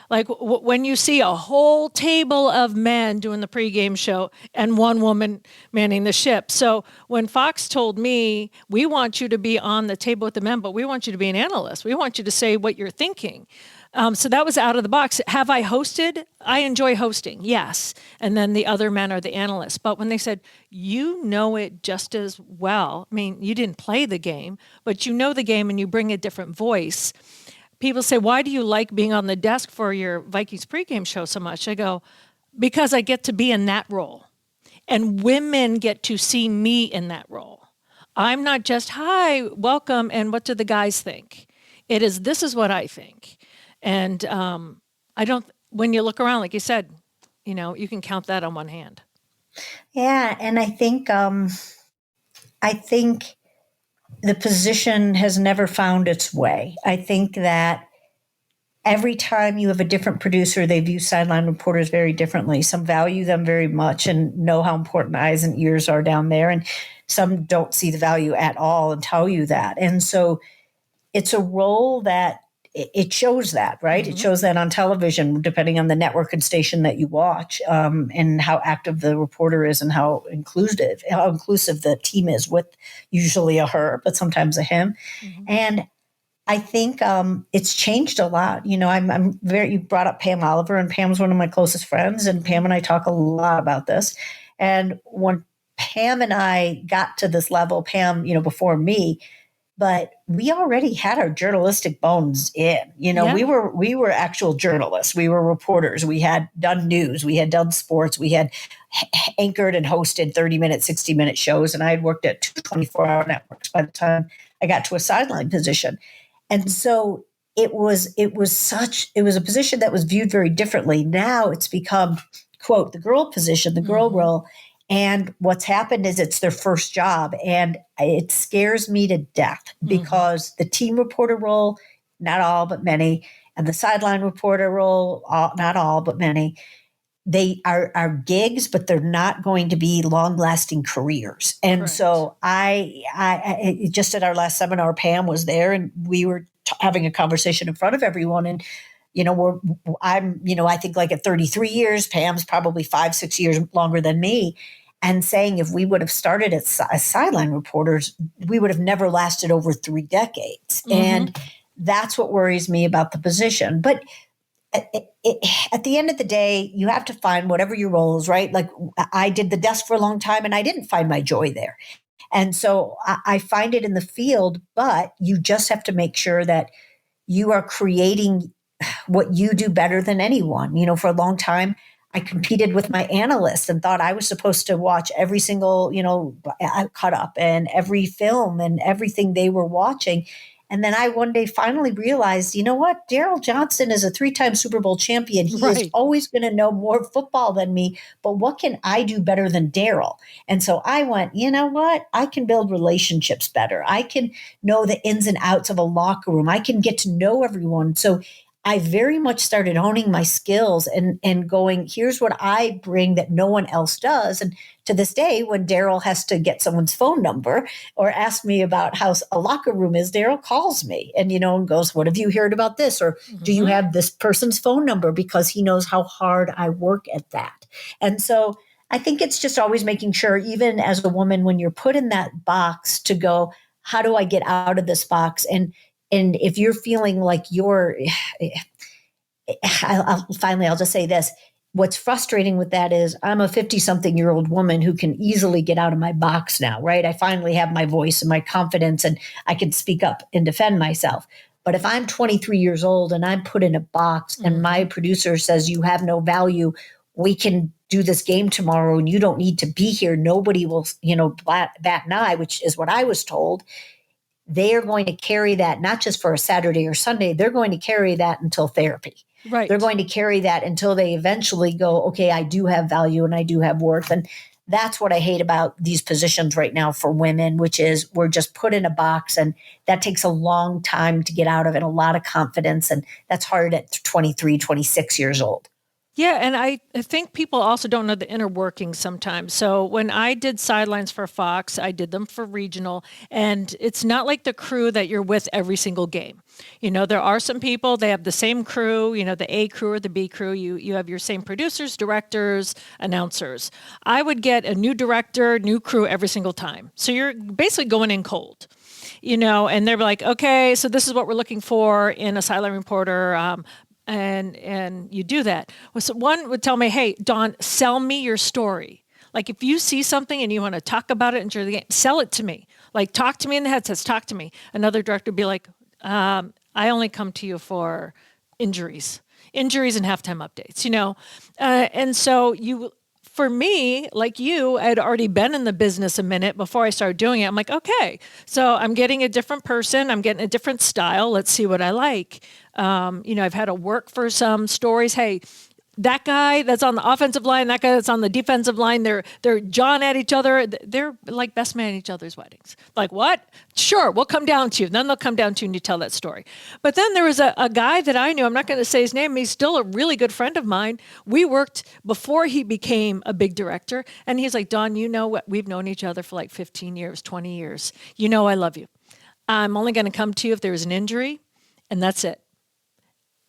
Like when you see a whole table of men doing the pregame show and one woman manning the ship. So when Fox told me, we want you to be on the table with the men, but we want you to be an analyst. We want you to say what you're thinking. So that was out of the box. Have I hosted? I enjoy hosting, yes. And then the other men are the analysts. But when they said, you know it just as well, I mean, you didn't play the game, but you know the game and you bring a different voice. People say, why do you like being on the desk for your Vikings pregame show so much? I go, because I get to be in that role. And women get to see me in that role. I'm not just, hi, welcome, and what do the guys think? It is, this is what I think. And when you look around, like you said, you can count that on one hand. Yeah. And I think the position has never found its way. I think that every time you have a different producer, they view sideline reporters very differently. Some value them very much and know how important eyes and ears are down there. And some don't see the value at all and tell you that. And so it's a role that it shows that, right? Mm-hmm. It shows that on television, depending on the network and station that you watch, and how active the reporter is and how inclusive the team is, with usually a her, but sometimes a him. Mm-hmm. And I think it's changed a lot. You brought up Pam Oliver, and Pam's one of my closest friends, and Pam and I talk a lot about this. And when Pam and I got to this level, Pam, before me, but we already had our journalistic bones in. We were actual journalists. We were reporters. We had done news. We had done sports. We had anchored and hosted 30-minute, 60-minute shows. And I had worked at 2 24-hour networks by the time I got to a sideline position. And so it was a position that was viewed very differently. Now it's become, quote, the girl position, the girl role. And what's happened is it's their first job. And it scares me to death because the team reporter role, not all, but many, and the sideline reporter role, not all, but many, they are gigs, but they're not going to be long-lasting careers. And Correct. So I just at our last seminar, Pam was there, and we were having a conversation in front of everyone. And I think like at 33 years, Pam's probably 5-6 years longer than me. And saying if we would have started as sideline reporters, we would have never lasted over 3 decades. Mm-hmm. And that's what worries me about the position. But at the end of the day, you have to find whatever your role is, right? Like I did the desk for a long time and I didn't find my joy there. And so I find it in the field, but you just have to make sure that you are creating what you do better than anyone. For a long time, I competed with my analysts and thought I was supposed to watch every single, cut up and every film and everything they were watching. And then I one day finally realized, you know what? Daryl Johnson is a 3-time Super Bowl champion. He is always going to know more football than me. But what can I do better than Daryl? And so I went, you know what? I can build relationships better. I can know the ins and outs of a locker room. I can get to know everyone. So I very much started honing my skills and going, here's what I bring that no one else does. And to this day, when Daryl has to get someone's phone number or ask me about how a locker room is, Daryl calls me and goes, what have you heard about this? Or do you have this person's phone number? Because he knows how hard I work at that. And so I think it's just always making sure, even as a woman, when you're put in that box, to go, how do I get out of this box? And if you're feeling like I'll just say this. What's frustrating with that is I'm a 50-something-year-old woman who can easily get out of my box now, right? I finally have my voice and my confidence, and I can speak up and defend myself. But if I'm 23 years old and I'm put in a box and my producer says, you have no value, we can do this game tomorrow and you don't need to be here. Nobody will, bat an eye, which is what I was told. They are going to carry that, not just for a Saturday or Sunday, they're going to carry that until therapy. Right. They're going to carry that until they eventually go, okay, I do have value and I do have worth. And that's what I hate about these positions right now for women, which is we're just put in a box, and that takes a long time to get out of it, a lot of confidence. And that's hard at 23, 26 years old. Yeah, and I think people also don't know the inner workings sometimes. So when I did sidelines for Fox, I did them for regional, and it's not like the crew that you're with every single game. There are some people, they have the same crew, the A crew or the B crew. You have your same producers, directors, announcers. I would get a new director, new crew every single time. So you're basically going in cold. And they're like, okay, so this is what we're looking for in a sideline reporter. And you do that. So one would tell me, hey, Dawn, sell me your story. Like if you see something and you want to talk about it during the game, sell it to me. Like talk to me in the headsets, talk to me. Another director would be like, I only come to you for injuries and halftime updates, and so for me, like you, I'd already been in the business a minute before I started doing it. I'm like, okay, so I'm getting a different person. I'm getting a different style. Let's see what I like. I've had to work for some stories. Hey, that guy that's on the offensive line, that guy that's on the defensive line, they're jawing at each other. They're like best man at each other's weddings. Like what? Sure, we'll come down to you. Then they'll come down to you and you tell that story. But then there was a guy that I knew. I'm not going to say his name. He's still a really good friend of mine. We worked before he became a big director. And he's like, Dawn, what? We've known each other for like 15 years, 20 years. I love you. I'm only going to come to you if there's an injury, and that's it.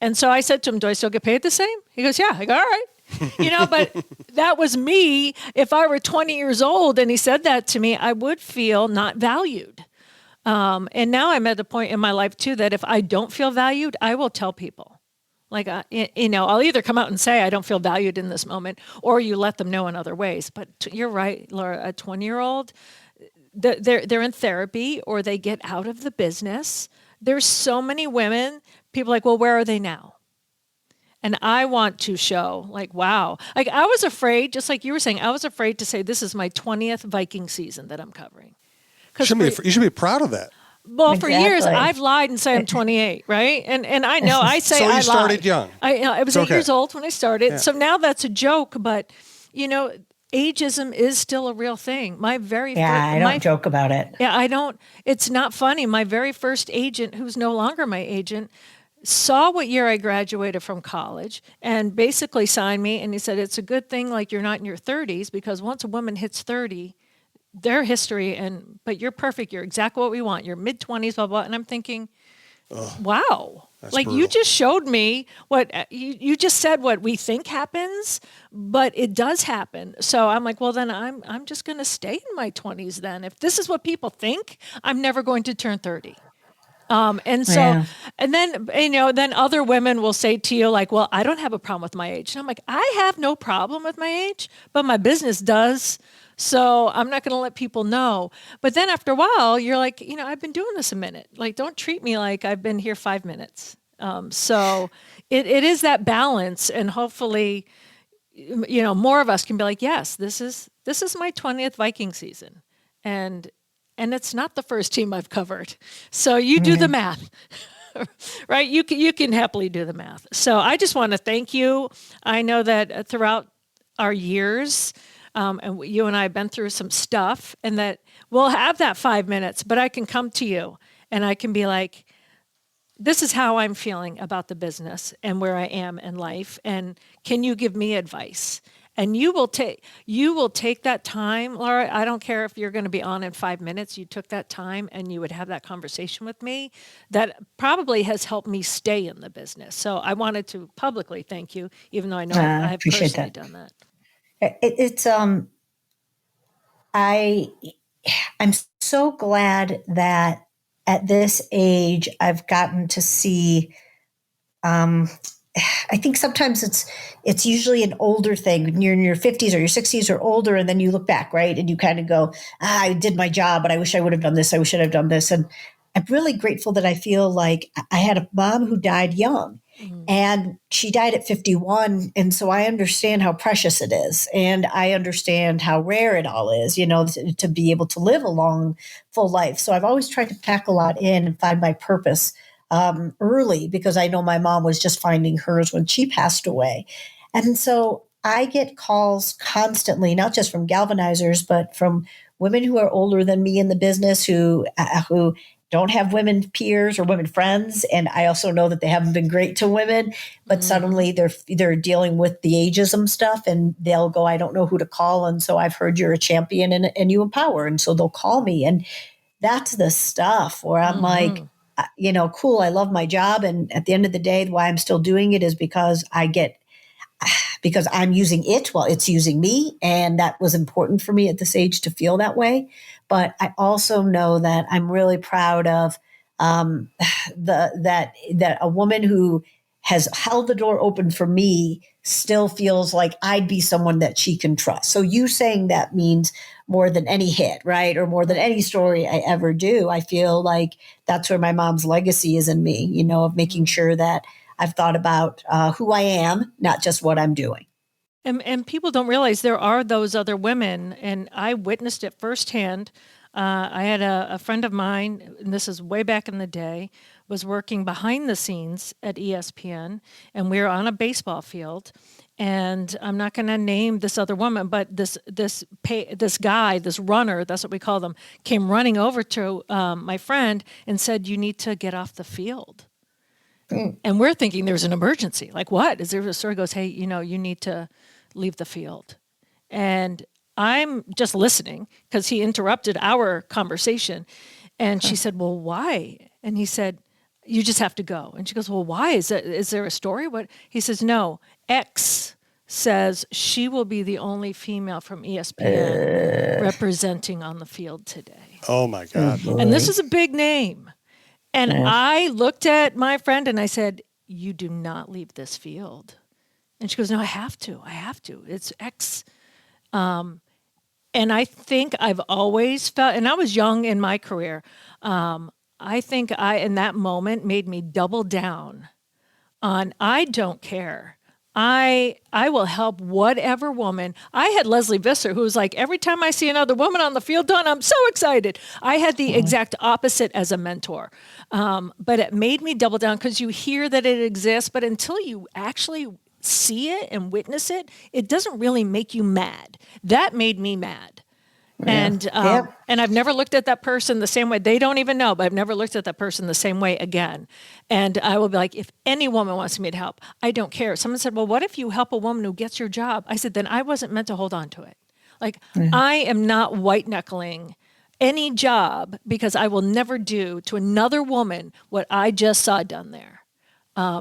And so I said to him, do I still get paid the same? He goes, yeah. I go, all right. But that was me. If I were 20 years old and he said that to me, I would feel not valued. And now I'm at the point in my life too, that if I don't feel valued, I will tell people. Like, I'll either come out and say I don't feel valued in this moment, or you let them know in other ways. But you're right, Laura, a 20-year-old, they're in therapy or they get out of the business. There's so many women, people are like, well, where are they now? And I want to show like, wow. Like I was afraid, just like you were saying, I was afraid to say this is my 20th Viking season that I'm covering. You should be proud of that. Well, Exactly. for years, I've lied and say I'm 28, right? And I know, I say so I lied. you started young. I was 8 years old when I started. Yeah. So now that's a joke, but, ageism is still a real thing. I don't joke about it. Yeah, I don't. It's not funny. My very first agent, who's no longer my agent, saw what year I graduated from college and basically signed me. And he said, it's a good thing like you're not in your 30s, because once a woman hits 30, their history, but you're perfect. You're exactly what we want. You're mid-20s, blah, blah. And I'm thinking, wow. Like brutal. you just showed me what you just said, what we think happens, but it does happen. So I'm like, well, then I'm just going to stay in my 20s then. If this is what people think, I'm never going to turn 30. And so, Yeah. and then, then other women will say to you like, well, I don't have a problem with my age. And I'm like, I have no problem with my age, but my business does. So I'm not going to let people know. But then after a while, you're like, I've been doing this a minute. Like, don't treat me like I've been here 5 minutes. So it is that balance. And hopefully, more of us can be like, yes, this is my 20th Viking season. And it's not the first team I've covered. So you do the math, right? You can happily do the math. So I just want to thank you. I know that throughout our years, and you and I have been through some stuff, and that we'll have that 5 minutes, but I can come to you and I can be like, this is how I'm feeling about the business and where I am in life. And can you give me advice? And you will take that time, Laura. I don't care if you're going to be on in 5 minutes. You took that time and you would have that conversation with me. That probably has helped me stay in the business. So I wanted to publicly thank you, even though I know I have Appreciate personally that. done that. It's I'm so glad that at this age I've gotten to see. I think sometimes it's usually an older thing when you're in your 50s or your 60s or older, and then you look back, right, and you kind of go, I did my job, but I wish I would have done this. I wish I'd have done this. And I'm really grateful that I feel like I had a mom who died young. And she died at 51. And so I understand how precious it is. And I understand how rare it all is, to be able to live a long, full life. So I've always tried to pack a lot in and find my purpose early, because I know my mom was just finding hers when she passed away. And so I get calls constantly, not just from galvanizers, but from women who are older than me in the business who don't have women peers or women friends. And I also know that they haven't been great to women, but suddenly they're dealing with the ageism stuff, and they'll go, I don't know who to call. And so I've heard you're a champion and you empower. And so they'll call me. And that's the stuff where I'm like, cool, I love my job. And at the end of the day, why I'm still doing it is because because I'm using it while it's using me. And that was important for me at this age to feel that way. But I also know that I'm really proud of that a woman who has held the door open for me still feels like I'd be someone that she can trust. So you saying that means more than any hit, right? Or more than any story I ever do. I feel like that's where my mom's legacy is in me, of making sure that I've thought about who I am, not just what I'm doing. And people don't realize there are those other women, and I witnessed it firsthand. I had a friend of mine, and this is way back in the day, was working behind the scenes at ESPN, and we were on a baseball field. And I'm not going to name this other woman, but this guy, this runner, that's what we call them, came running over to my friend and said, "You need to get off the field." And we're thinking there's an emergency. Like, what? Is there a story goes, hey, you need to leave the field. And I'm just listening because he interrupted our conversation. And she said, well, why? And he said, you just have to go. And she goes, well, why? Is there a story? What? He says, no, X says she will be the only female from ESPN representing on the field today. Oh, my God. And this is a big name. And I looked at my friend and I said, you do not leave this field. And she goes, no, I have to. It's X. And I think I've always felt, and I was young in my career, I think in that moment, made me double down on I don't care. I will help whatever woman. I had Leslie Visser, who was like, every time I see another woman on the field, Dawn, I'm so excited. I had the exact opposite as a mentor. But it made me double down because you hear that it exists, but until you actually see it and witness it, it doesn't really make you mad. That made me mad. And I've never looked at that person the same way. They don't even know, but I've never looked at that person the same way again. And I will be like, if any woman wants me to help, I don't care. Someone said, well, what if you help a woman who gets your job? I said, then I wasn't meant to hold on to it. Like, I am not white knuckling any job because I will never do to another woman what I just saw done there.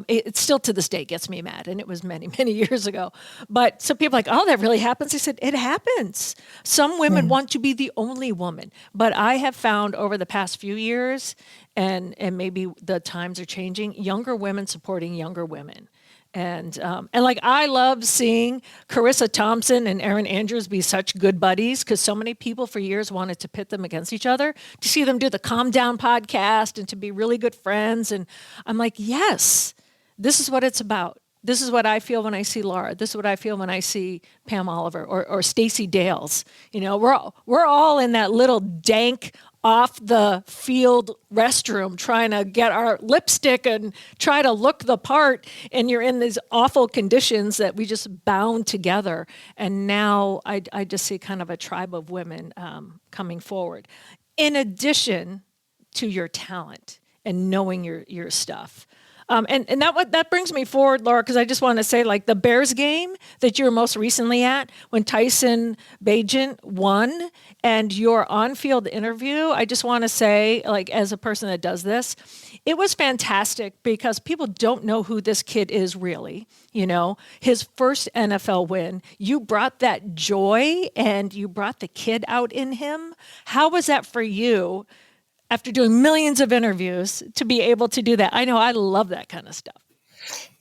It still to this day gets me mad, and it was many, many years ago. But so people are like, oh, that really happens? I said, it happens. Some women want to be the only woman. But I have found over the past few years, and maybe the times are changing, younger women supporting younger women. And like I love seeing Carissa Thompson and Erin Andrews be such good buddies because so many people for years wanted to pit them against each other. To see them do the Calm Down podcast and to be really good friends. And I'm like, yes, this is what it's about. This is what I feel when I see Laura. This is what I feel when I see Pam Oliver or Stacey Dales. We're all in that little dank off the field restroom trying to get our lipstick and try to look the part, and you're in these awful conditions that we just bound together. And now I just see kind of a tribe of women coming forward in addition to your talent and knowing your stuff. And that brings me forward, Laura, because I just want to say, like, the Bears game that you were most recently at, when Tyson Bagent won, and your on-field interview, I just want to say, like, as a person that does this, it was fantastic because people don't know who this kid is really. His first NFL win, you brought that joy and you brought the kid out in him. How was that for you? After doing millions of interviews, to be able to do that. I know I love that kind of stuff.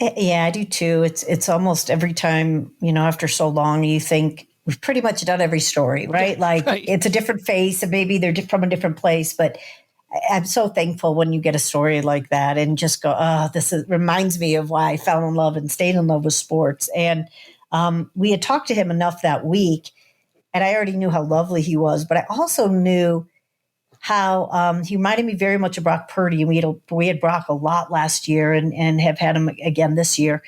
Yeah, I do too. It's almost every time, after so long, you think we've pretty much done every story, right? Like right. It's a different face and maybe they're from a different place, but I'm so thankful when you get a story like that and just go, reminds me of why I fell in love and stayed in love with sports. And we had talked to him enough that week, and I already knew how lovely he was, but I also knew how he reminded me very much of Brock Purdy. And we had Brock a lot last year and have had him again this year.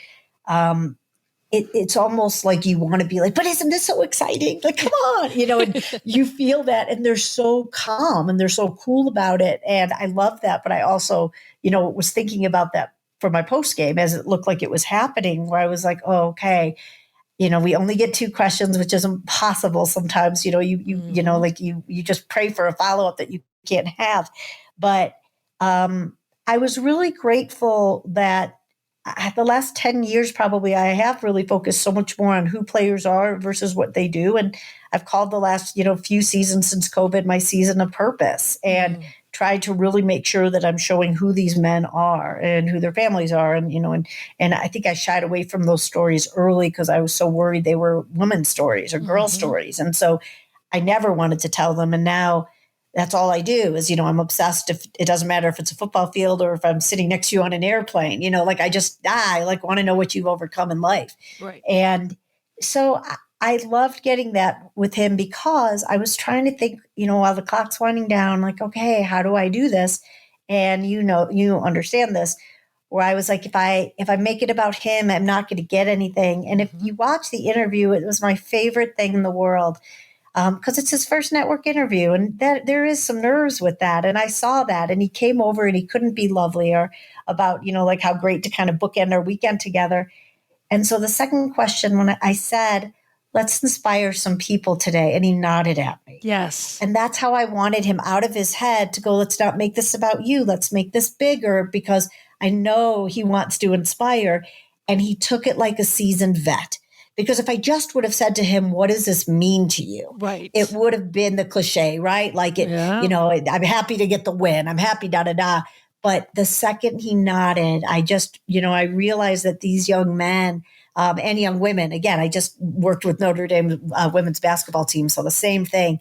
It's almost like you want to be like, but isn't this so exciting? Like, come on, and you feel that, and they're so calm and they're so cool about it. And I love that. But I also, was thinking about that for my post game as it looked like it was happening, where I was like, oh, okay. We only get 2 questions, which is impossible sometimes. You just pray for a follow-up that you can't have. But I was really grateful that the last 10 years, probably, I have really focused so much more on who players are versus what they do. And I've called the last, few seasons since COVID my season of purpose, and tried to really make sure that I'm showing who these men are and who their families are. And, and I think I shied away from those stories early because I was so worried they were women's stories or girl stories. And so I never wanted to tell them. And now that's all I do is, I'm obsessed. If it doesn't matter if it's a football field or if I'm sitting next to you on an airplane, I want to know what you've overcome in life. Right. And so I loved getting that with him because I was trying to think, while the clock's winding down, like, okay, how do I do this? And you understand this, where I was like, if I make it about him, I'm not going to get anything. And if you watch the interview, it was my favorite thing in the world. Because it's his first network interview, and that there is some nerves with that. And I saw that, and he came over and he couldn't be lovelier about, like how great to kind of bookend our weekend together. And so the second question, when I said, let's inspire some people today, and he nodded at me. Yes. And that's how I wanted him out of his head to go, let's not make this about you. Let's make this bigger, because I know he wants to inspire. And he took it like a seasoned vet. Because if I just would have said to him, what does this mean to you? Right. It would have been the cliche, right? Like I'm happy to get the win. I'm happy, But the second he nodded, I just, I realized that these young men and young women, again, I just worked with Notre Dame women's basketball team. So the same thing,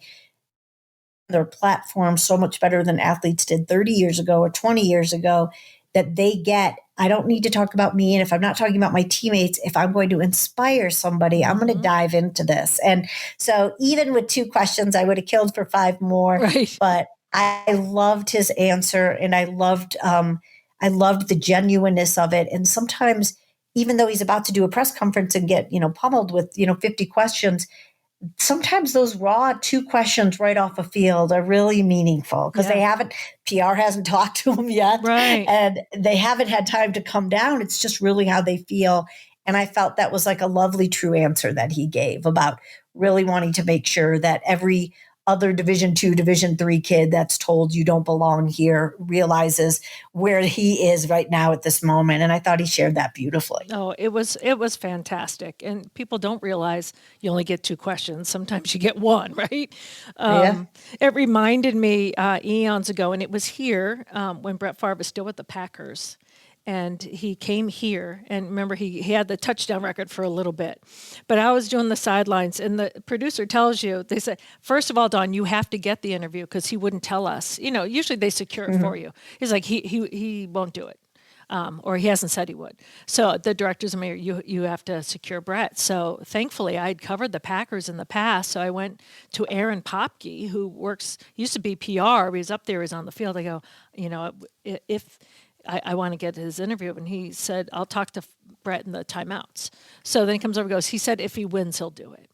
their platform so much better than athletes did 30 years ago or 20 years ago, that they get, I don't need to talk about me. And if I'm not talking about my teammates, if I'm going to inspire somebody, I'm going to dive into this. And so even with 2 questions, I would have killed for 5 more. Right. But I loved his answer, and I loved the genuineness of it. And sometimes, even though he's about to do a press conference and get, pummeled with, 50 questions, sometimes those raw 2 questions right off a field are really meaningful because PR hasn't talked to them yet. Right. And they haven't had time to come down. It's just really how they feel. And I felt that was like a lovely, true answer that he gave about really wanting to make sure that every other Division II, Division III kid that's told you don't belong here realizes where he is right now at this moment. And I thought he shared that beautifully. Oh, it was fantastic. And people don't realize you only get 2 questions. Sometimes you get 1, right? It reminded me eons ago, and it was here when Brett Favre was still with the Packers. And he came here, and remember, he had the touchdown record for a little bit. But I was doing the sidelines, and the producer tells you, they said, first of all, Dawn, you have to get the interview because he wouldn't tell us. Usually they secure it for you. He's like, he won't do it. Or he hasn't said he would. So the director's mayor, you have to secure Brett. So thankfully, I'd covered the Packers in the past. So I went to Aaron Popke, who used to be PR. He was up there, he's on the field. I go, if I want to get his interview. And he said, I'll talk to Brett in the timeouts. So then he comes over and goes, he said, if he wins, he'll do it.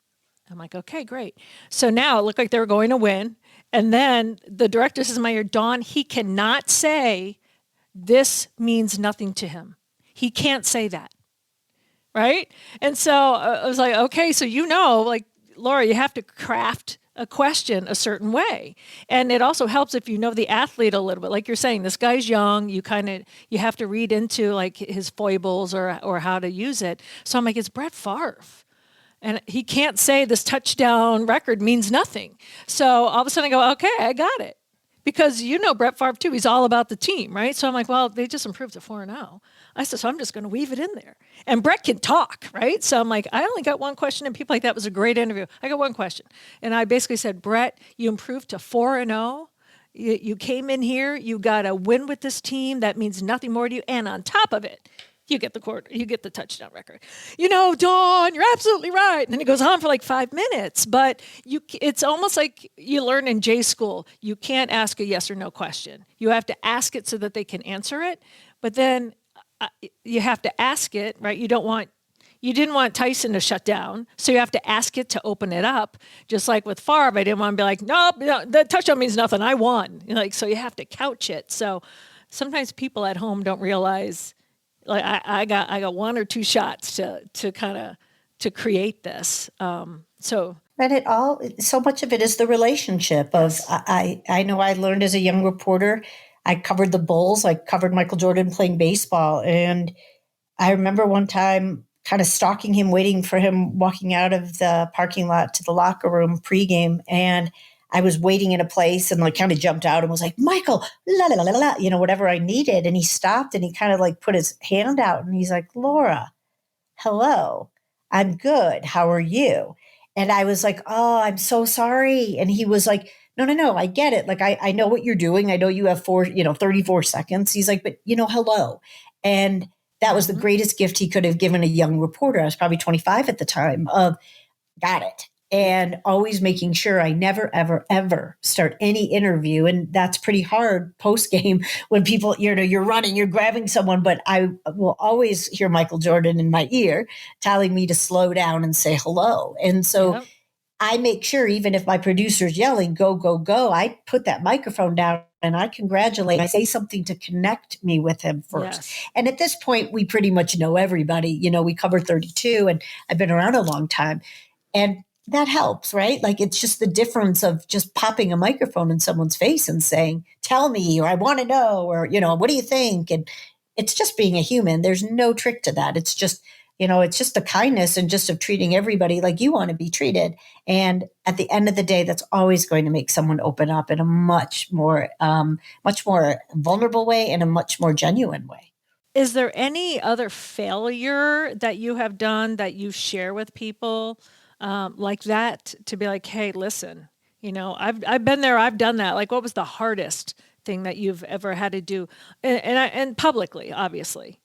I'm like, okay, great. So now it looked like they were going to win. And then the director says in my ear, Dawn, he cannot say this means nothing to him. He can't say that. Right. And so I was like, okay, so like, Laura, you have to craft a question a certain way. And it also helps if you know the athlete a little bit. Like you're saying, this guy's young, you have to read into like his foibles or how to use it. So I'm like, it's Brett Favre. And he can't say this touchdown record means nothing. So all of a sudden I go, okay, I got it. Because Brett Favre too, he's all about the team, right? So I'm like, well, they just improved to 4-0. I said, so I'm just going to weave it in there. And Brett can talk, right? So I'm like, I only got one question, and people like, that was a great interview. I got one question. And I basically said, Brett, you improved to 4-0. You came in here, you got a win with this team. That means nothing more to you. And on top of it, you get the touchdown record. Dawn, you're absolutely right. And then it goes on for like 5 minutes. But it's almost like you learn in J school. You can't ask a yes or no question. You have to ask it so that they can answer it. But then you have to ask it, right? You didn't want Tyson to shut down, so you have to ask it to open it up. Just like with Favre, I didn't want to be like, nope, the touchdown means nothing. I won. So you have to couch it. So sometimes people at home don't realize, like I got one or two shots to kind of to create this. But so much of it is the relationship of, I know I learned as a young reporter, I covered the Bulls. I covered Michael Jordan playing baseball. And I remember one time kind of stalking him, waiting for him walking out of the parking lot to the locker room pregame. And I was waiting in a place and like kind of jumped out and was like, Michael, la, la, la, la, la, whatever I needed. And he stopped and he kind of like put his hand out and he's like, Laura, hello, I'm good. How are you? And I was like, oh, I'm so sorry. And he was like, no, I get it. Like, I know what you're doing. I know you have 34 seconds. He's like, but hello. And that was the greatest gift he could have given a young reporter. I was probably 25 at the time of got it. And always making sure I never, ever, ever start any interview. And that's pretty hard post game when people, you're running, you're grabbing someone, but I will always hear Michael Jordan in my ear telling me to slow down and say hello. And so Yep. I make sure, even if my producer's yelling, go, go, go, I put that microphone down and I congratulate. I say something to connect me with him first. Yes. And at this point, we pretty much know everybody. We covered 32 and I've been around a long time. And that helps, right? Like, it's just the difference of just popping a microphone in someone's face and saying, tell me, or I want to know, or, what do you think? And it's just being a human. There's no trick to that. It's just, it's just the kindness and just of treating everybody like you want to be treated. And at the end of the day, that's always going to make someone open up in a much more vulnerable way and a much more genuine way. Is there any other failure that you have done that you share with people like that, to be like, hey, listen, I've been there, I've done that. Like, what was the hardest thing that you've ever had to do, and publicly, obviously?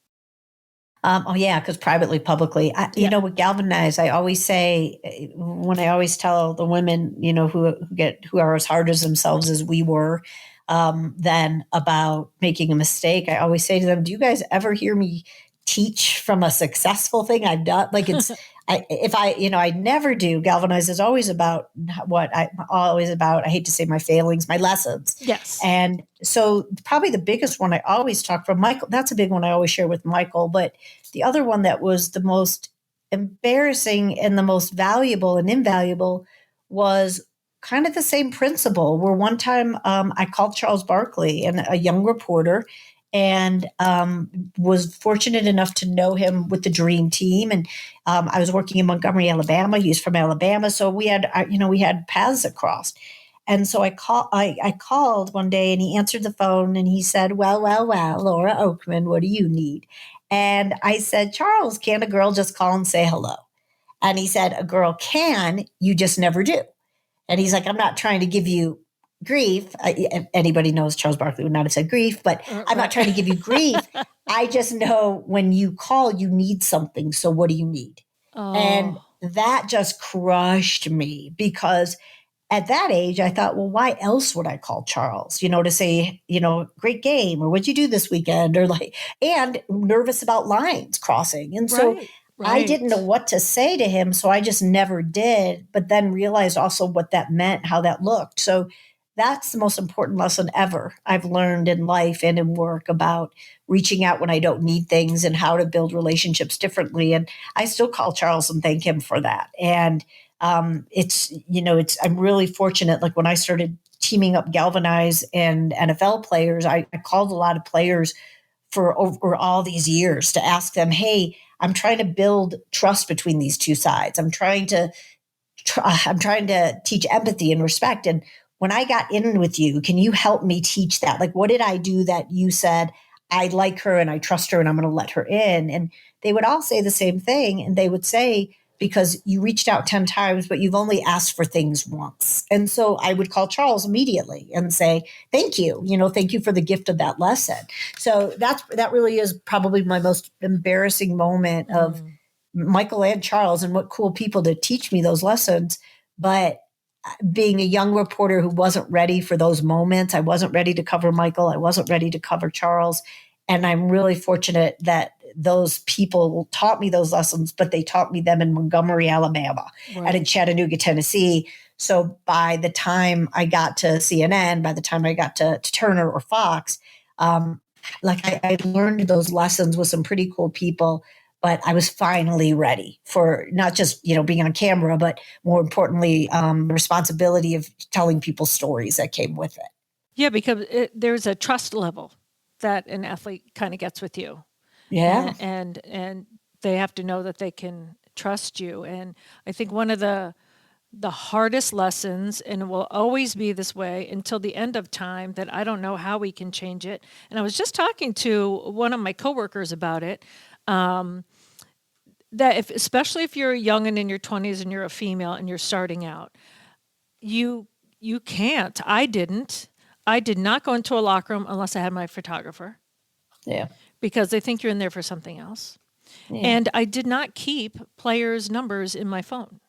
Because privately, publicly, with Galvanize, I always say, when I always tell the women, who are as hard as themselves as we were, then about making a mistake, I always say to them, do you guys ever hear me teach from a successful thing I've done? Like, it's, I never do. Galvanize is always about I hate to say my failings, my lessons. Yes. And so probably the biggest one I always talk from Michael, that's a big one I always share with Michael. But the other one that was the most embarrassing and the most valuable and invaluable was kind of the same principle, where one time I called Charles Barkley, and a young reporter, and was fortunate enough to know him with the Dream Team. And I was working in Montgomery, Alabama. He was from Alabama. So we had paths that crossed. And so I called one day and he answered the phone and he said, well, Laura Okmin, what do you need? And I said, Charles, can a girl just call and say hello? And he said, a girl can, you just never do. And he's like, I'm not trying to give you grief. If anybody knows, Charles Barkley would not have said grief, but I'm not trying to give you grief. I just know when you call, you need something. So what do you need? Oh. And that just crushed me, because at that age, I thought, well, why else would I call Charles, to say, great game, or what'd you do this weekend? Or and nervous about lines crossing. And so I didn't know what to say to him. So I just never did, but then realized also what that meant, how that looked. So that's the most important lesson ever I've learned in life and in work about reaching out when I don't need things and how to build relationships differently. And I still call Charles and thank him for that. And I'm really fortunate. Like when I started teaming up Galvanize and NFL players, I called a lot of players for over all these years to ask them, hey, I'm trying to build trust between these two sides. I'm trying to teach empathy and respect. And when I got in with you, can you help me teach that? Like, what did I do that you said, I like her and I trust her and I'm going to let her in? And they would all say the same thing. And they would say, because you reached out 10 times, but you've only asked for things once. And so I would call Charles immediately and say, thank you, thank you for the gift of that lesson. So that really is probably my most embarrassing moment of Michael and Charles, and what cool people to teach me those lessons. But being a young reporter who wasn't ready for those moments, I wasn't ready to cover Michael. I wasn't ready to cover Charles. And I'm really fortunate that those people taught me those lessons, but they taught me them in Montgomery, Alabama, and in Chattanooga, Tennessee. So by the time I got to CNN, by the time I got to Turner or Fox, I learned those lessons with some pretty cool people. But I was finally ready for not just, being on camera, but more importantly, the responsibility of telling people stories that came with it. Yeah, because there's a trust level that an athlete kind of gets with you. Yeah. And they have to know that they can trust you. And I think one of the hardest lessons, and it will always be this way until the end of time, that I don't know how we can change it. And I was just talking to one of my coworkers about it. That especially if you're young and in your 20s and you're a female and you're starting out, you can't. I did not go into a locker room unless I had my photographer. Yeah. Because they think you're in there for something else. Yeah. And I did not keep players' numbers in my phone.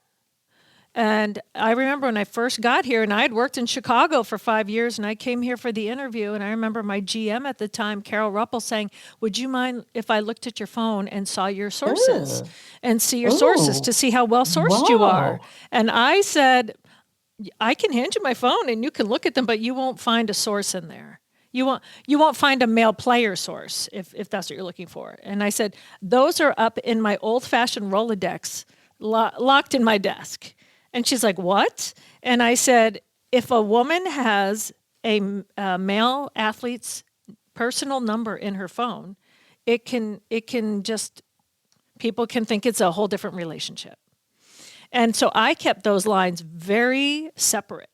And I remember when I first got here, and I had worked in Chicago for 5 years, and I came here for the interview, and I remember my GM at the time, Carol Ruppel, saying, would you mind if I looked at your phone and saw your sources and see your sources to see how well sourced you are? And I said, I can hand you my phone and you can look at them, but you won't find a source in there. You won't find a male player source if that's what you're looking for. And I said, those are up in my old-fashioned Rolodex, locked in my desk. And she's like, what? And I said, if a woman has a male athlete's personal number in her phone, it can just, people can think it's a whole different relationship. And so I kept those lines very separate.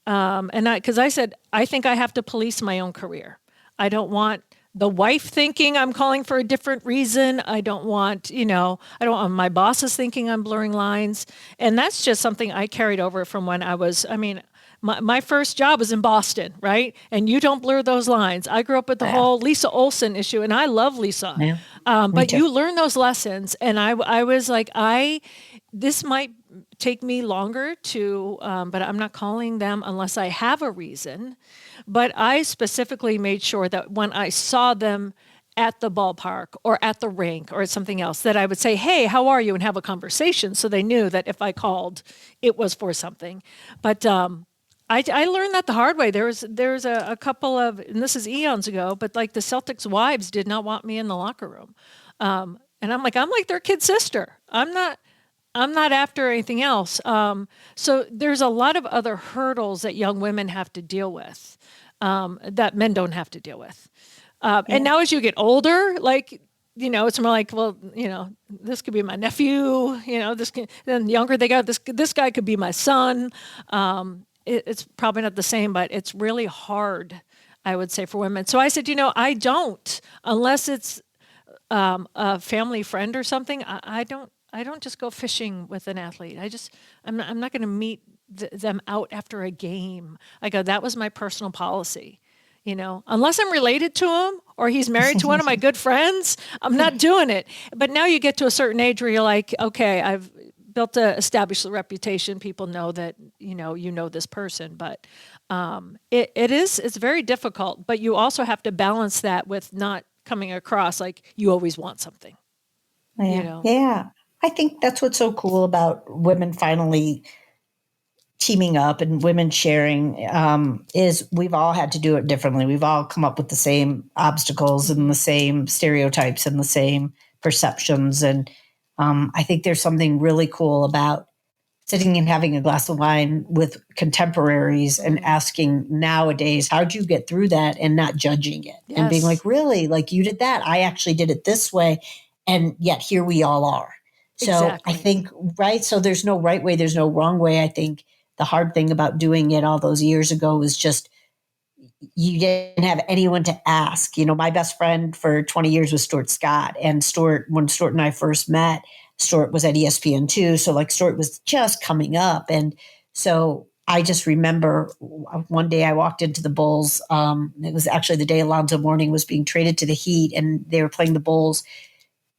Because I said, I think I have to police my own career. I don't want the wife thinking I'm calling for a different reason. I don't want my bosses thinking I'm blurring lines. And that's just something I carried over from when my first job was in Boston, right? And you don't blur those lines. I grew up with the whole Lisa Olson issue, and I love Lisa. Yeah. But you learn those lessons. And I was like, this might take me longer to, but I'm not calling them unless I have a reason. But I specifically made sure that when I saw them at the ballpark or at the rink or at something else, that I would say, hey, how are you? And have a conversation, so they knew that if I called, it was for something. But I learned that the hard way. There's a couple of, and this is eons ago, but like the Celtics' wives did not want me in the locker room. And I'm like their kid sister. I'm not after anything else. So there's a lot of other hurdles that young women have to deal with that men don't have to deal with. And now as you get older, it's more like, well, this could be my nephew, then the younger they go, this guy could be my son. It's probably not the same, but it's really hard, I would say, for women. So I said, I don't, unless it's a family friend or something, I don't just go fishing with an athlete. I'm not going to meet them out after a game. I go, that was my personal policy. Unless I'm related to him or he's married to one of my good friends, I'm not doing it. But now you get to a certain age where you're like, okay, I've built to establish the reputation. People know that, you know this person, but it's very difficult, but you also have to balance that with not coming across like you always want something. Yeah. Yeah. I think that's what's so cool about women finally teaming up and women sharing is we've all had to do it differently. We've all come up with the same obstacles and the same stereotypes and the same perceptions. And I think there's something really cool about sitting and having a glass of wine with contemporaries and asking nowadays, how'd you get through that, and not judging it and being like, really, like you did that. I actually did it this way. And yet here we all are. So Exactly. I think, right. So there's no right way. There's no wrong way. I think the hard thing about doing it all those years ago was just, you didn't have anyone to ask. You know, my best friend for 20 years was Stuart Scott. And Stuart, when Stuart and I first met, Stuart was at ESPN2. So like Stuart was just coming up. And so I just remember one day I walked into the Bulls. It was actually the day Alonzo Mourning was being traded to the Heat, and they were playing the Bulls.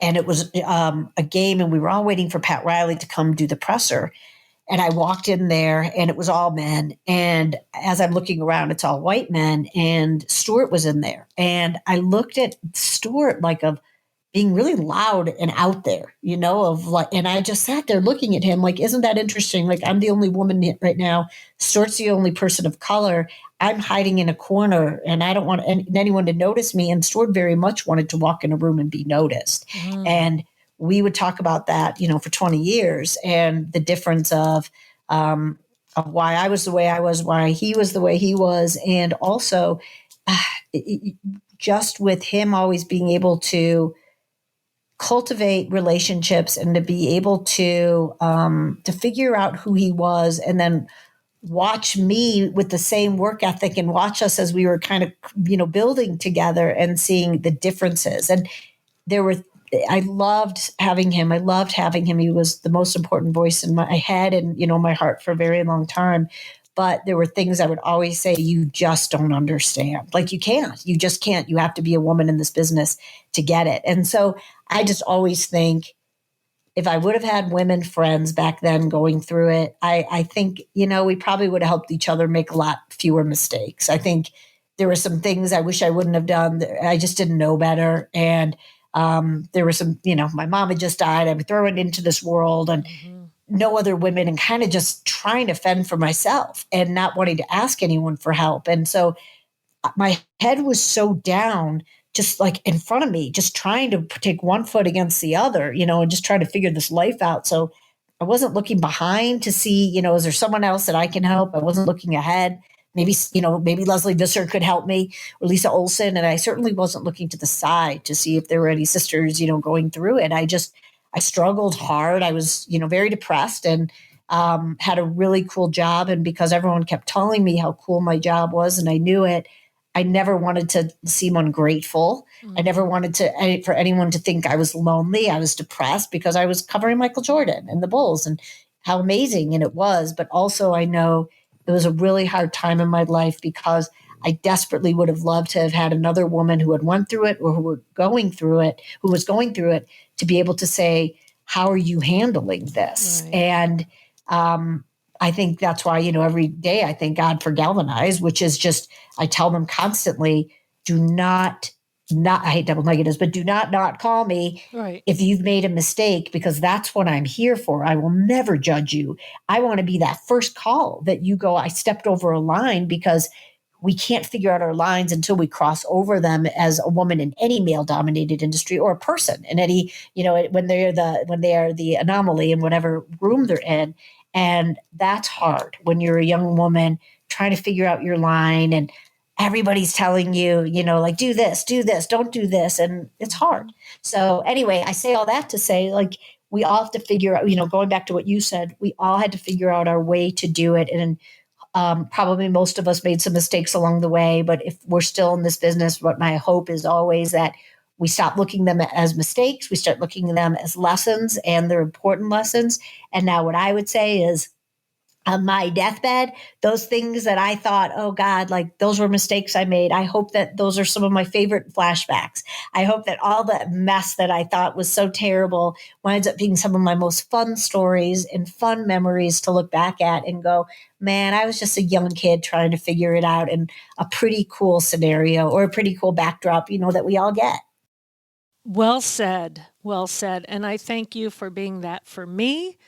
And it was a game, and we were all waiting for Pat Riley to come do the presser. And I walked in there, and it was all men. And as I'm looking around, it's all white men. And Stuart was in there. And I looked at Stuart like of being really loud and out there, you know, of like, and I just sat there looking at him like, isn't that interesting? Like, I'm the only woman right now. Stuart's the only person of color. I'm hiding in a corner, and I don't want anyone to notice me. And Stuart very much wanted to walk in a room and be noticed. And we would talk about that, you know, for 20 years, and the difference of why I was the way I was, why he was the way he was. And also just with him always being able to cultivate relationships and to be able to figure out who he was, and then watch me with the same work ethic, and watch us as we were kind of, you know, building together and seeing the differences. And I loved having him. He was the most important voice in my head and, you know, my heart for a very long time. But there were things I would always say, you just don't understand. Like, you just can't. You have to be a woman in this business to get it. And so I just always think, if I would have had women friends back then going through it, I think, you know, we probably would have helped each other make a lot fewer mistakes. I think there were some things I wish I wouldn't have done. I just didn't know better. And there were some, you know, my mom had just died. I was thrown into this world, and no other women, and kind of just trying to fend for myself and not wanting to ask anyone for help. And so my head was so down, just like in front of me, just trying to take one foot against the other, you know, and just trying to figure this life out. So I wasn't looking behind to see, you know, is there someone else that I can help? I wasn't looking ahead. Maybe, you know, maybe Leslie Visser could help me, or Lisa Olson. And I certainly wasn't looking to the side to see if there were any sisters, you know, going through it. I struggled hard. I was, you know, very depressed, and had a really cool job. And because everyone kept telling me how cool my job was, and I knew it, I never wanted to seem ungrateful. I never wanted for anyone to think I was lonely. I was depressed because I was covering Michael Jordan and the Bulls, and how amazing and it was. But also I know it was a really hard time in my life, because I desperately would have loved to have had another woman who had went through it, or who was going through it, to be able to say, how are you handling this? Right. And I think that's why, you know, every day I thank God for Galvanize, which is just, I tell them constantly, do not, I hate double negatives, but do not call me if you've made a mistake, because that's what I'm here for. I will never judge you. I want to be that first call that you go, I stepped over a line, because we can't figure out our lines until we cross over them as a woman in any male dominated industry, or a person in any, you know, when they are the anomaly in whatever room they're in. And that's hard when you're a young woman trying to figure out your line, and everybody's telling you, you know, like, do this, don't do this. And it's hard. So anyway, I say all that to say, like, we all have to figure out, you know, going back to what you said, we all had to figure out our way to do it. And probably most of us made some mistakes along the way, but if we're still in this business, what my hope is always that we stop looking at them as mistakes. We start looking at them as lessons, and they're important lessons. And now what I would say is, on my deathbed, those things that I thought, oh God, like those were mistakes I made. I hope that those are some of my favorite flashbacks. I hope that all that mess that I thought was so terrible winds up being some of my most fun stories and fun memories to look back at and go, man, I was just a young kid trying to figure it out in a pretty cool scenario, or a pretty cool backdrop, you know, that we all get. Well said. Well said. And I thank you for being that for me.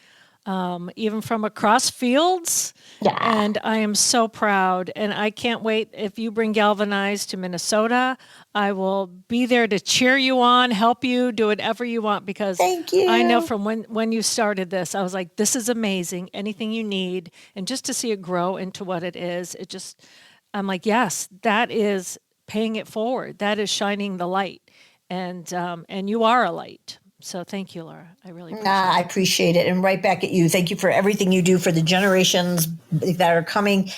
even from across fields. Yeah. And I am so proud. And I can't wait. If you bring Galvanize to Minnesota, I will be there to cheer you on, help you, do whatever you want, because Thank you. I know from when you started this, I was like, this is amazing. Anything you need. And just to see it grow into what it is, I'm like, yes, that is paying it forward. That is shining the light. And you are a light. So thank you, Laura. I really appreciate it. I appreciate it. And right back at you. Thank you for everything you do for the generations that are coming.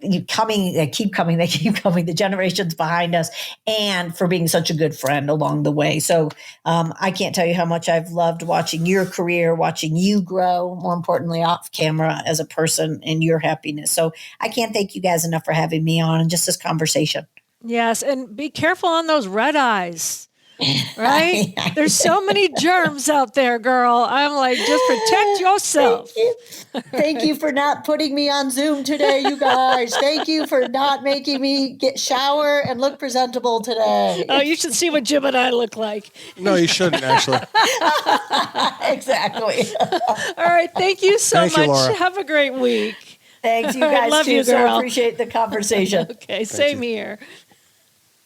They keep coming. The generations behind us, and for being such a good friend along the way. So I can't tell you how much I've loved watching your career, watching you grow, more importantly, off camera as a person, and your happiness. So I can't thank you guys enough for having me on and just this conversation. Yes. And be careful on those red eyes. Right? There's so many germs out there, girl. I'm like, just protect yourself. Thank you for not putting me on Zoom today, you guys. Thank you for not making me get shower and look presentable today. Oh, you should see what Jim and I look like. No, you shouldn't, actually. Exactly. All right. Thank you so Thank you, much. Laura. Have a great week. Thanks, you All right, guys love too. you, So girl. appreciate the conversation. Okay. Same here.